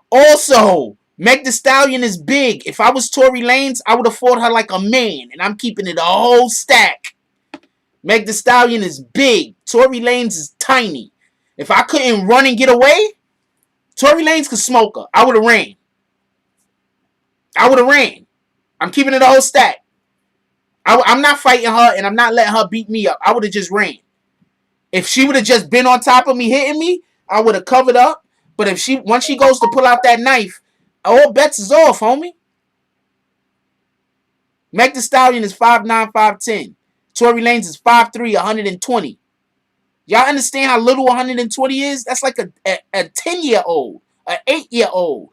Also, Meg The Stallion is big. If I was Tory Lanez, I would have fought her like a man, and I'm keeping it a whole stack. Meg The Stallion is big. Tory Lanez is tiny. If I couldn't run and get away, Tory Lanez could smoke her. I would have ran. I'm keeping it a whole stack. I'm not fighting her, and I'm not letting her beat me up. I would have just ran. If she would have just been on top of me hitting me, I would have covered up. But if once she goes to pull out that knife, all bets is off, homie. Meg The Stallion is 5'9", 5'10". Tory Lanez is 5'3", 120. Y'all understand how little 120 is? That's like a 10-year-old, an 8-year-old.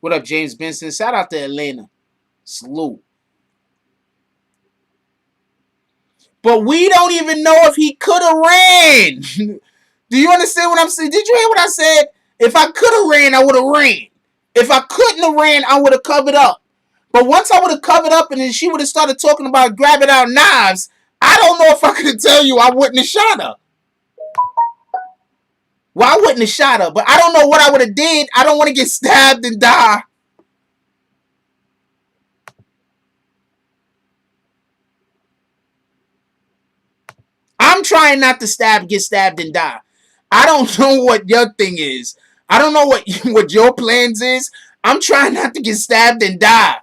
What up, James Benson? Shout out to Atlanta. Salute. But we don't even know if he could have ran. Do you understand what I'm saying? Did you hear what I said? If I could have ran, I would have ran. If I couldn't have ran, I would have covered up. But once I would have covered up and then she would have started talking about grabbing out knives, I don't know if I could tell you I wouldn't have shot her. Well, I wouldn't have shot her, but I don't know what I would have did. I don't want to get stabbed and die. I'm trying not to get stabbed and die. I don't know what your thing is. I don't know what your plans is. I'm trying not to get stabbed and die.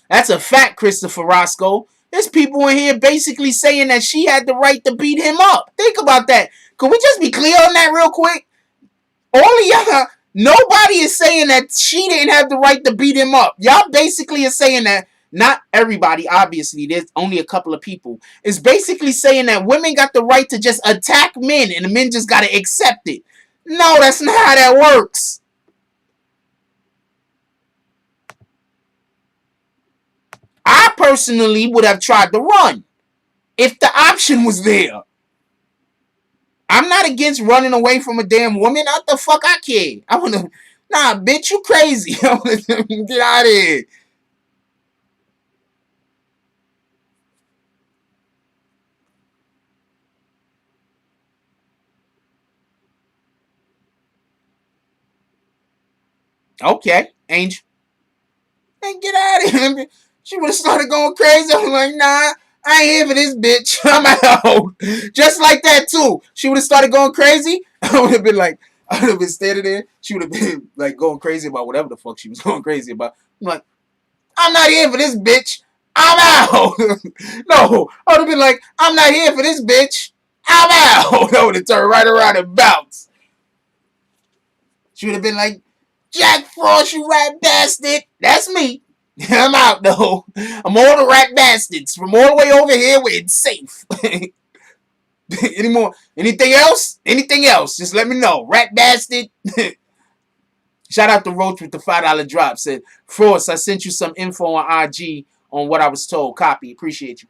That's a fact, Christopher Roscoe. There's people in here basically saying that she had the right to beat him up. Think about that. Could we just be clear on that real quick? All of y'all, nobody is saying that she didn't have the right to beat him up. Y'all basically are saying that, not everybody, obviously, there's only a couple of people, is basically saying that women got the right to just attack men and the men just got to accept it. No, that's not how that works. I personally would have tried to run if the option was there. I'm not against running away from a damn woman. What the fuck I care? I wanna, nah, bitch, you crazy. Get out of here. Okay, Angel. And get out of here. She would have started going crazy. I'm like, nah, I ain't here for this bitch. I'm out. Just like that, too. She would have started going crazy. I would have been like, I would have been standing there. She would have been like going crazy about whatever the fuck she was going crazy about. I'm like, I'm not here for this bitch. I'm out. No, I would have been like, I'm not here for this bitch. I'm out. I would have turned right around and bounced. She would have been like, Jack Frost, you rat bastard. That's me. I'm out, though. I'm all the rat bastards from all the way over here where it's safe. Anything else? Anything else? Just let me know. Rat bastard. Shout out to Roach with the $5 drop. Said, Frost, I sent you some info on IG on what I was told. Copy. Appreciate you.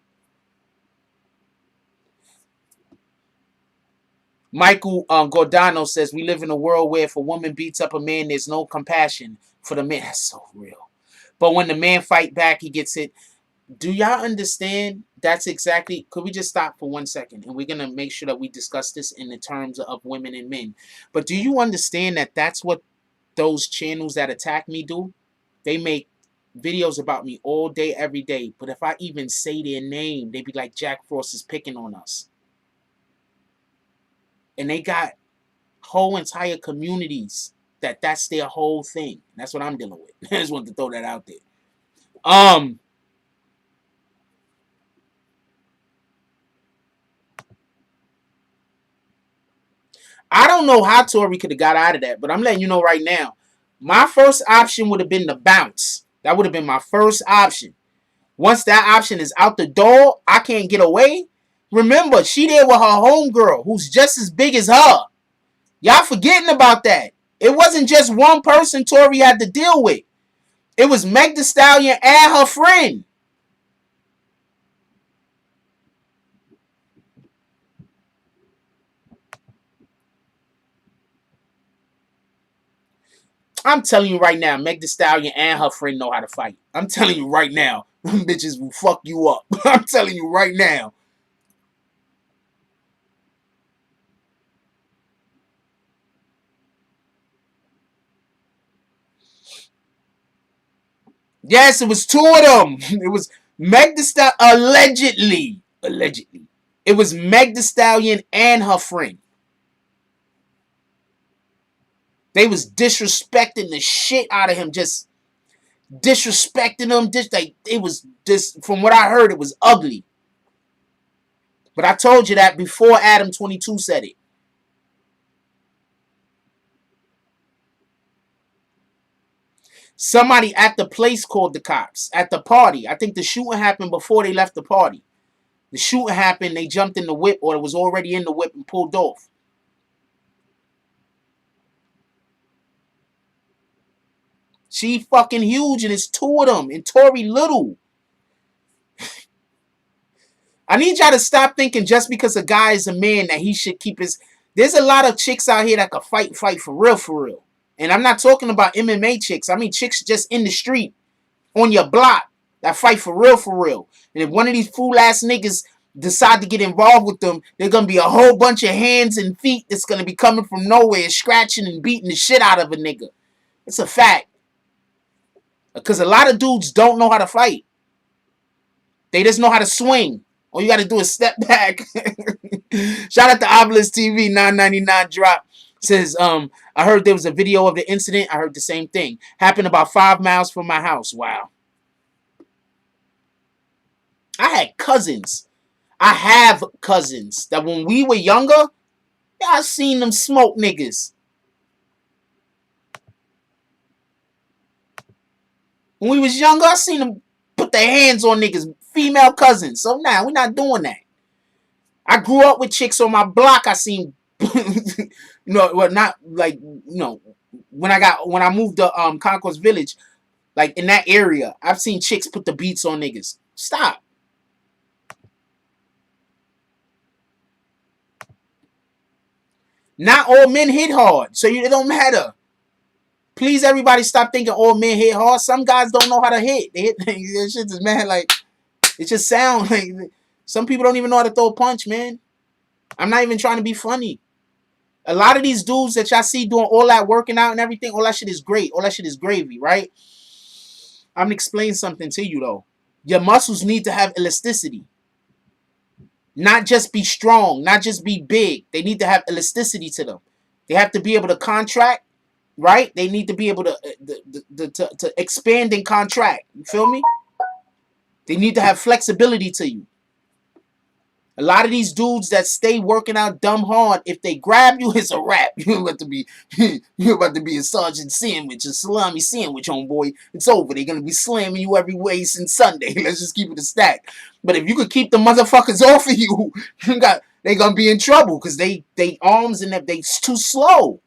Michael Gordano says, we live in a world where if a woman beats up a man, there's no compassion for the man. That's so real. But when the man fight back, he gets hit. Do y'all understand? That's exactly. Could we just stop for 1 second? And we're going to make sure that we discuss this in the terms of women and men. But do you understand that that's what those channels that attack me do? They make videos about me all day, every day. But if I even say their name, they be like, Jack Frost is picking on us. And they got whole entire communities that's their whole thing. That's what I'm dealing with. I just wanted to throw that out there. I don't know how Tory could have got out of that, but I'm letting you know right now. My first option would have been to bounce. That would have been my first option. Once that option is out the door, I can't get away. Remember, she there with her homegirl, who's just as big as her. Y'all forgetting about that. It wasn't just one person Tory had to deal with. It was Meg The Stallion and her friend. I'm telling you right now, Meg The Stallion and her friend know how to fight. I'm telling you right now, them bitches will fuck you up. I'm telling you right now. Yes, it was two of them. It was Meg The Stallion, allegedly. Allegedly. It was Meg The Stallion and her friend. They was disrespecting the shit out of him. Just disrespecting him. It was from what I heard, it was ugly. But I told you that before Adam 22 said it. Somebody at the place called the cops. At the party. I think the shooting happened before they left the party. The shooting happened. They jumped in the whip, or it was already in the whip and pulled off. She fucking huge, and it's two of them, and Tory little. I need y'all to stop thinking just because a guy is a man that he should keep his... There's a lot of chicks out here that can fight for real, for real. And I'm not talking about MMA chicks. I mean chicks just in the street, on your block, that fight for real, for real. And if one of these fool-ass niggas decide to get involved with them, there's going to be a whole bunch of hands and feet that's going to be coming from nowhere, scratching and beating the shit out of a nigga. It's a fact. Because a lot of dudes don't know how to fight. They just know how to swing. All you got to do is step back. Shout out to Obelisk TV, $9.99 drop. Says, I heard there was a video of the incident. I heard the same thing. Happened about 5 miles from my house. Wow. I had cousins. I have cousins that when we were younger, I seen them smoke niggas. When we was younger, I seen them put their hands on niggas, female cousins. So now we're not doing that. I grew up with chicks on my block. I seen, well, not like, when I moved to Concourse Village, like in that area, I've seen chicks put the Beatz on niggas. Stop. Not all men hit hard, so it don't matter. Please, everybody, stop thinking all men hit hard. Some guys don't know how to hit. They hit that shit is, man, like, it just sounds like some people don't even know how to throw a punch, man. I'm not even trying to be funny. A lot of these dudes that y'all see doing all that working out and everything, all that shit is great. All that shit is gravy, right? I'm going to explain something to you, though. Your muscles need to have elasticity. Not just be strong, not just be big. They need to have elasticity to them. They have to be able to contract, right? They need to be able to expand and contract. You feel me? They need to have flexibility to you. A lot of these dudes that stay working out dumb hard, if they grab you, it's a wrap. You're about to be a Sergeant Sandwich, a salami sandwich, homeboy. It's over. They're gonna be slamming you every way since Sunday. Let's just keep it a stack. But if you could keep the motherfuckers off of you, they gonna be in trouble because they arms and they too slow.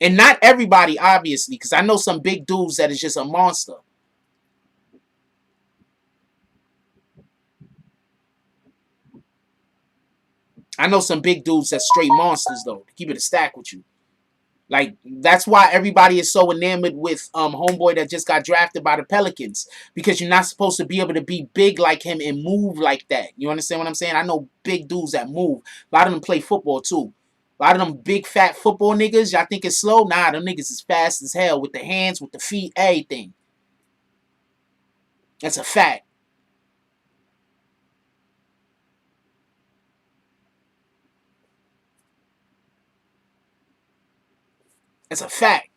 And not everybody, obviously, because I know some big dudes that is just a monster. I know some big dudes that's straight monsters, though. Keep it a stack with you. Like, that's why everybody is so enamored with homeboy that just got drafted by the Pelicans. Because you're not supposed to be able to be big like him and move like that. You understand what I'm saying? I know big dudes that move. A lot of them play football, too. A lot of them big, fat football niggas, y'all think it's slow? Nah, them niggas is fast as hell with the hands, with the feet, everything. That's a fact. That's a fact.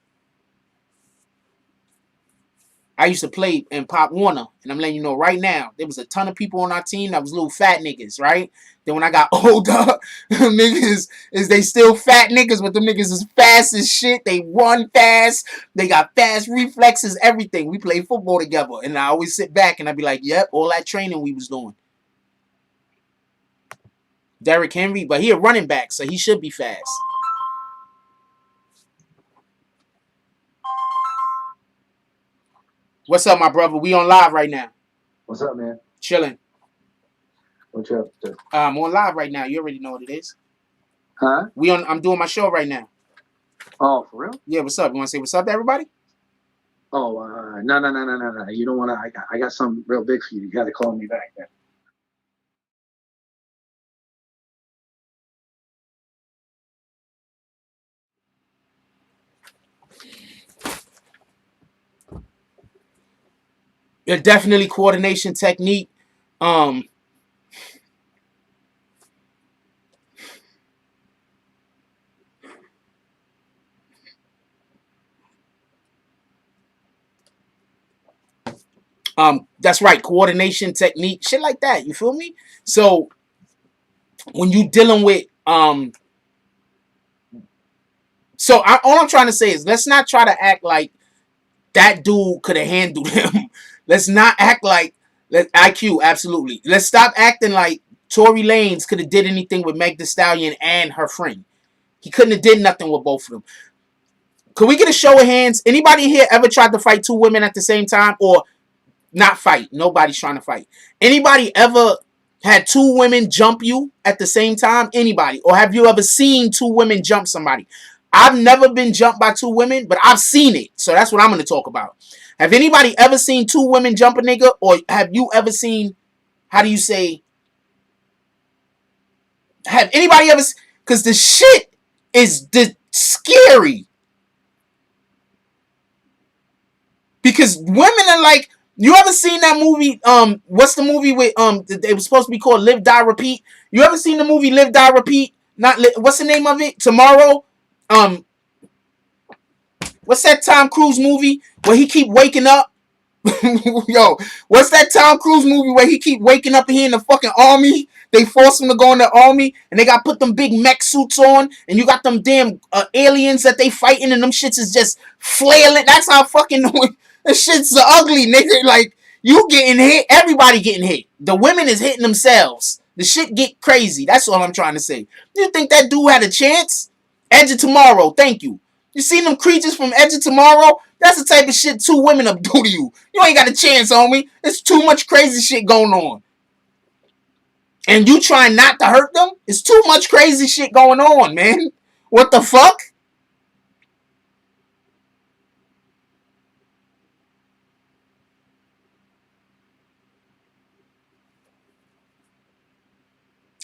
I used to play in Pop Warner, and I'm letting you know right now, there was a ton of people on our team that was little fat niggas, right? Then when I got older, niggas they still fat niggas, but them niggas is fast as shit. They run fast. They got fast reflexes, everything. We play football together, and I always sit back and I'd be like, yep, all that training we was doing. Derrick Henry, but he a running back, so he should be fast. What's up, my brother? We on live right now. What's up, man? Chilling. What you up to? I'm on live right now. You already know what it is. Huh? I'm doing my show right now. Oh, for real? Yeah, what's up? You want to say what's up to everybody? Oh, no. You don't want to. I got something real big for you. You got to call me back then. Yeah, definitely coordination technique. That's right, coordination technique, shit like that. You feel me? So when you dealing with all I'm trying to say is let's not try to act like that dude could have handled him. Let's not act like IQ, absolutely. Let's stop acting like Tory Lanez could have did anything with Meg The Stallion and her friend. He couldn't have did nothing with both of them. Could we get a show of hands? Anybody here ever tried to fight two women at the same time? Or not fight? Nobody's trying to fight. Anybody ever had two women jump you at the same time? Anybody? Or have you ever seen two women jump somebody? I've never been jumped by two women, but I've seen it. So that's what I'm going to talk about. Have anybody ever seen two women jump a nigga? Or have you ever seen, how do you say, have anybody ever, because the shit is scary. Because women are like, you ever seen that movie? What's the movie with it was supposed to be called Live Die Repeat? You ever seen the movie Live Die Repeat? What's the name of it? Tomorrow. What's that Tom Cruise movie where he keep waking up? Yo, what's that Tom Cruise movie where he keep waking up and he in the fucking army? They force him to go in the army and they got put them big mech suits on and you got them damn aliens that they fighting and them shits is just flailing. That's how fucking the shit's ugly, nigga. Like, you getting hit, everybody getting hit. The women is hitting themselves. The shit get crazy. That's all I'm trying to say. You think that dude had a chance? Edge of Tomorrow, thank you. You seen them creatures from Edge of Tomorrow? That's the type of shit two women will do to you. You ain't got a chance, homie. There's too much crazy shit going on. And you trying not to hurt them? It's too much crazy shit going on, man. What the fuck?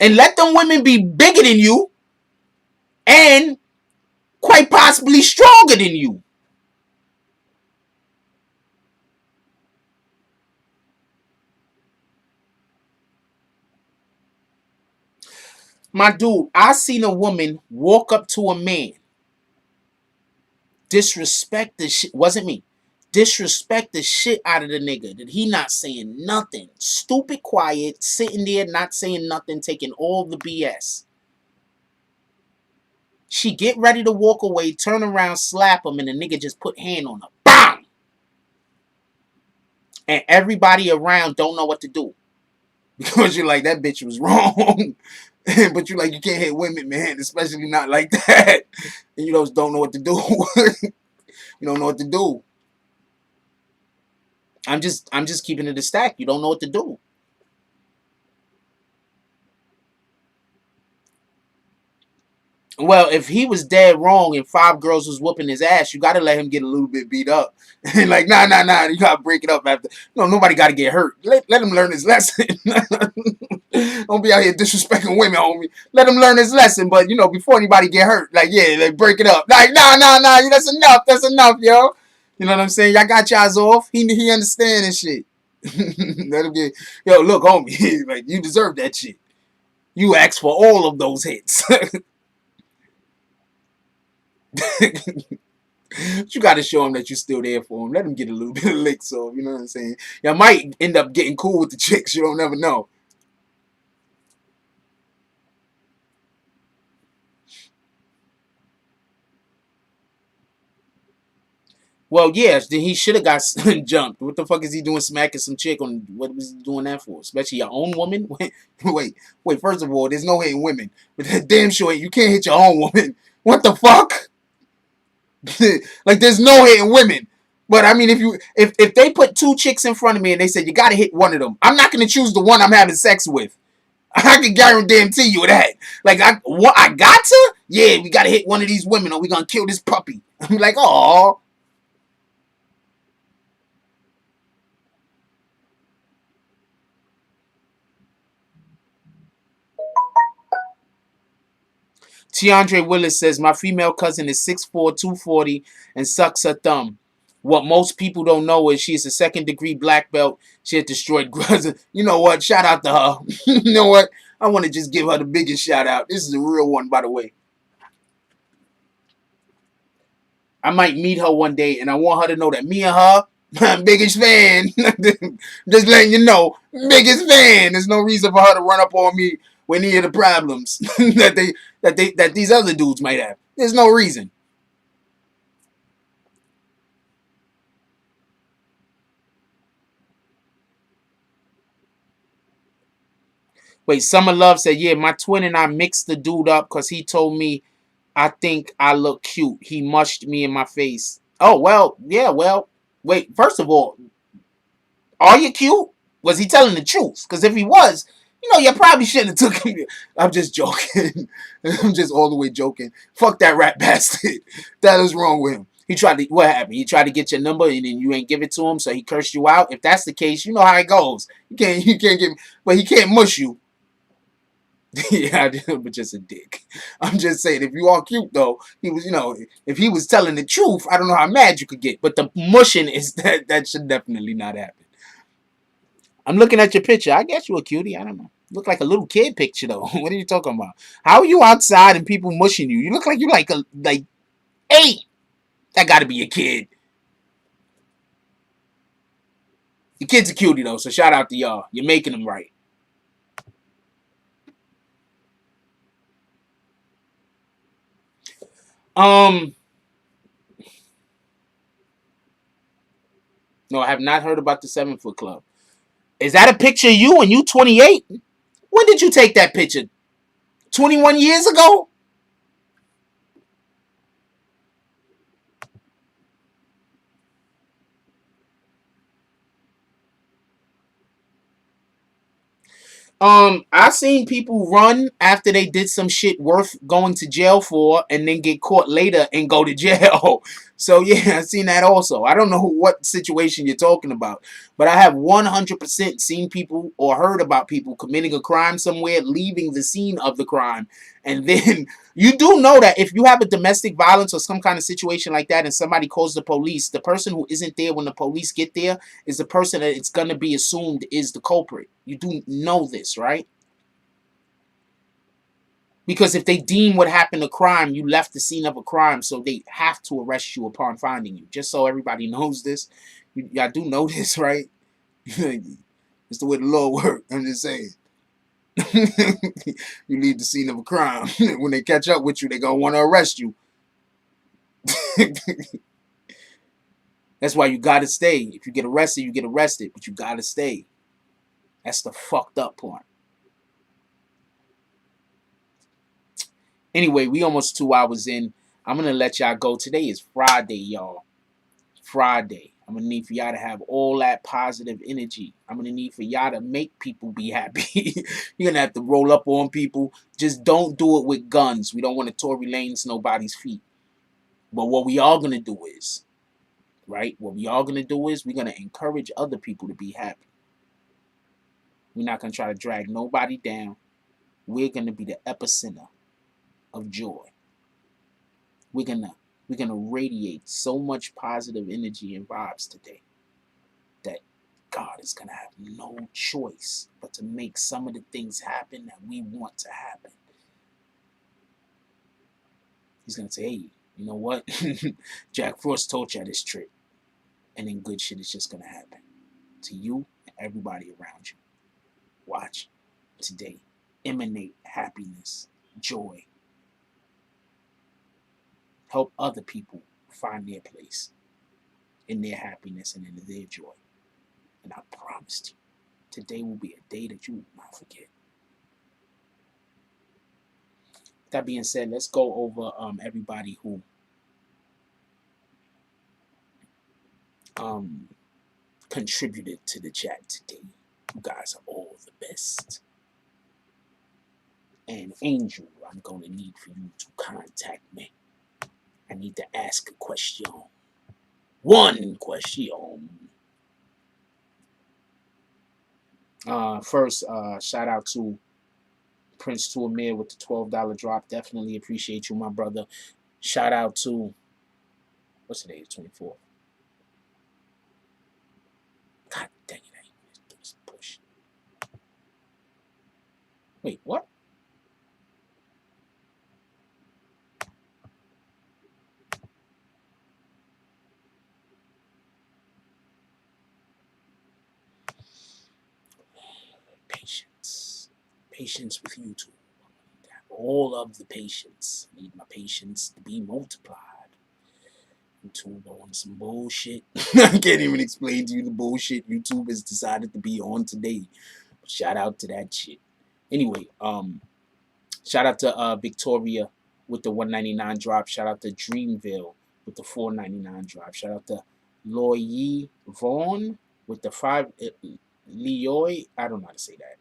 And let them women be bigger than you and quite possibly stronger than you. My dude, I seen a woman walk up to a man, disrespect the shit, wasn't me, disrespect the shit out of the nigga, that he not saying nothing, stupid quiet, sitting there not saying nothing, taking all the BS. She get ready to walk away, turn around, slap him, and the nigga just put hand on her. BAM! And everybody around don't know what to do. Because you're like, that bitch was wrong. But you're like, you can't hit women, man, especially not like that. And you just don't know what to do. You don't know what to do. I'm just keeping it a stack. You don't know what to do. Well, if he was dead wrong and 5 girls was whooping his ass, you gotta let him get a little bit beat up. And like, nah, you gotta break it up after. No, nobody gotta get hurt. Let him learn his lesson. Don't be out here disrespecting women, homie. Let him learn his lesson, but before anybody get hurt, like, yeah, like, break it up. Like, nah, that's enough, yo. You know what I'm saying? Y'all got y'all's off. He understand and shit. Let him get, yo, look, homie, like, you deserve that shit. You asked for all of those hits. You got to show him that you're still there for him. Let him get a little bit of licks off. You know what I'm saying? Y'all might end up getting cool with the chicks. You don't never know. Well, yes, then he should have got jumped. What the fuck is he doing smacking some chick on? What was he doing that for? Especially your own woman? Wait. First of all, there's no hitting women. But that damn sure you can't hit your own woman. What the fuck? Like, there's no hitting women. But I mean, if they put 2 chicks in front of me and they said you gotta hit one of them, I'm not gonna choose the one I'm having sex with. I can guarantee you that. Like, I got to? Yeah, we gotta hit one of these women or we gonna kill this puppy. I'm like, oh. Tiandre Willis says, my female cousin is 6'4", 240, and sucks her thumb. What most people don't know is she's a 2nd degree black belt. She had destroyed grudges. You know what? Shout out to her. You know what? I want to just give her the biggest shout out. This is a real one, by the way. I might meet her one day, and I want her to know that me and her, I'm biggest fan. Just letting you know, biggest fan. There's no reason for her to run up on me with any of the problems that these other dudes might have. There's no reason. Wait, Summer Love said, yeah, my twin and I mixed the dude up because he told me I think I look cute. He mushed me in my face. Oh, well, yeah, well. Wait, first of all, are you cute? Was he telling the truth? Because if he was, you probably shouldn't have took him. I'm just joking. I'm just all the way joking. Fuck that rat bastard. That is wrong with him. What happened? He tried to get your number and then you ain't give it to him, so he cursed you out. If that's the case, you know how it goes. You can't get, but he can't mush you. Yeah, but just a dick. I'm just saying, if you are cute though, he was, if he was telling the truth, I don't know how mad you could get. But the mushing is that should definitely not happen. I'm looking at your picture. I guess you a cutie. I don't know. Look like a little kid picture though. What are you talking about? How are you outside and people mushing you? You look like you like 8. That got to be a kid. The kid's a cutie though, so shout out to y'all. You're making them right. No, I have not heard about the 7 Foot Club. Is that a picture of you when you 28? When did you take that picture? 21 years ago? I seen people run after they did some shit worth going to jail for and then get caught later and go to jail. So yeah, I seen that also. I don't know what situation you're talking about, but I have 100% seen people or heard about people committing a crime somewhere, leaving the scene of the crime. And then you do know that if you have a domestic violence or some kind of situation like that and somebody calls the police, the person who isn't there when the police get there is the person that it's going to be assumed is the culprit. You do know this, right? Because if they deem what happened a crime, you left the scene of a crime, so they have to arrest you upon finding you. Just so everybody knows this. Y'all do know this, right? It's the way the law works. I'm just saying. You leave the scene of a crime. When they catch up with you, they're going to want to arrest you. That's why you got to stay. If you get arrested, you get arrested. But you got to stay. That's the fucked up part. Anyway, we almost 2 hours in. I'm going to let y'all go. Today is Friday, y'all. Friday. I'm going to need for y'all to have all that positive energy. I'm going to need for y'all to make people be happy. You're going to have to roll up on people. Just don't do it with guns. We don't want to Tory Lanez nobody's feet. But what we are going to do is, right? What we are going to do is we're going to encourage other people to be happy. We're not going to try to drag nobody down. We're going to be the epicenter of joy. We're gonna radiate so much positive energy and vibes today that God is gonna have no choice but to make some of the things happen that we want to happen. He's gonna say, hey, you know what? Jack Frost told you this trick. And then good shit is just gonna happen to you and everybody around you. Watch today. Emanate happiness, joy. Help other people find their place in their happiness and in their joy. And I promised you, today will be a day that you will not forget. That being said, let's go over everybody who contributed to the chat today. You guys are all the best. And Angel, I'm going to need for you to contact me. I need to ask a question. One question. First, shout out to Prince to Amir with the $12 drop. Definitely appreciate you, my brother. Shout out to, what's today? 24th. God dang it. I ain't gonna do this push. Wait, what? Patience. Patience with YouTube. All of the patience. I need my patience to be multiplied. YouTube on some bullshit. I can't even explain to you the bullshit YouTube has decided to be on today. Shout out to that shit. Anyway, shout out to Victoria with the 199 drop. Shout out to Dreamville with the 499 drop. Shout out to Loyi Vaughn with the 5 Leoy. I don't know how to say that.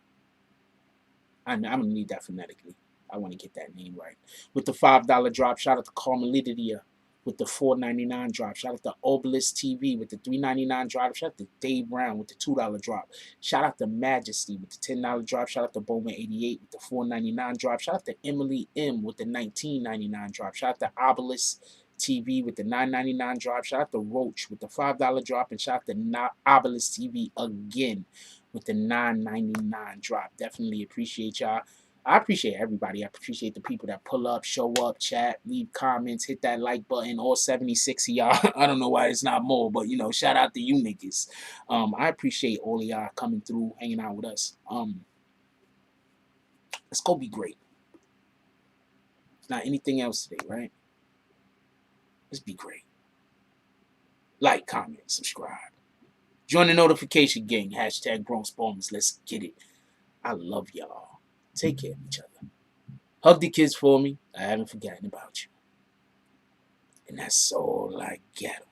I'm gonna need that phonetically. I want to get that name right. With the $5 drop, shout out to Carmelidia with the $4.99 drop. Shout out to Obelisk TV with the $3.99 drop. Shout out to Dave Brown with the $2 drop. Shout out to Majesty with the $10 drop. Shout out to Bowman88 with the $4.99 drop. Shout out to Emily M with the $19.99 drop. Shout out to Obelisk TV with the $9.99 drop. Shout out to Roach with the $5 drop. And shout out to Obelisk TV again with the $9.99 drop. Definitely appreciate y'all. I appreciate everybody. I appreciate the people that pull up, show up, chat, leave comments, hit that like button. All 76 of y'all. I don't know why it's not more, but you know, shout out to you niggas. I appreciate all of y'all coming through, hanging out with us. Let's go be great. It's not anything else today, right? Let's be great. Like, comment, subscribe. Join the notification gang. Hashtag Grown Spoilers. Let's get it. I love y'all. Take care of each other. Hug the kids for me. I haven't forgotten about you. And that's all I got.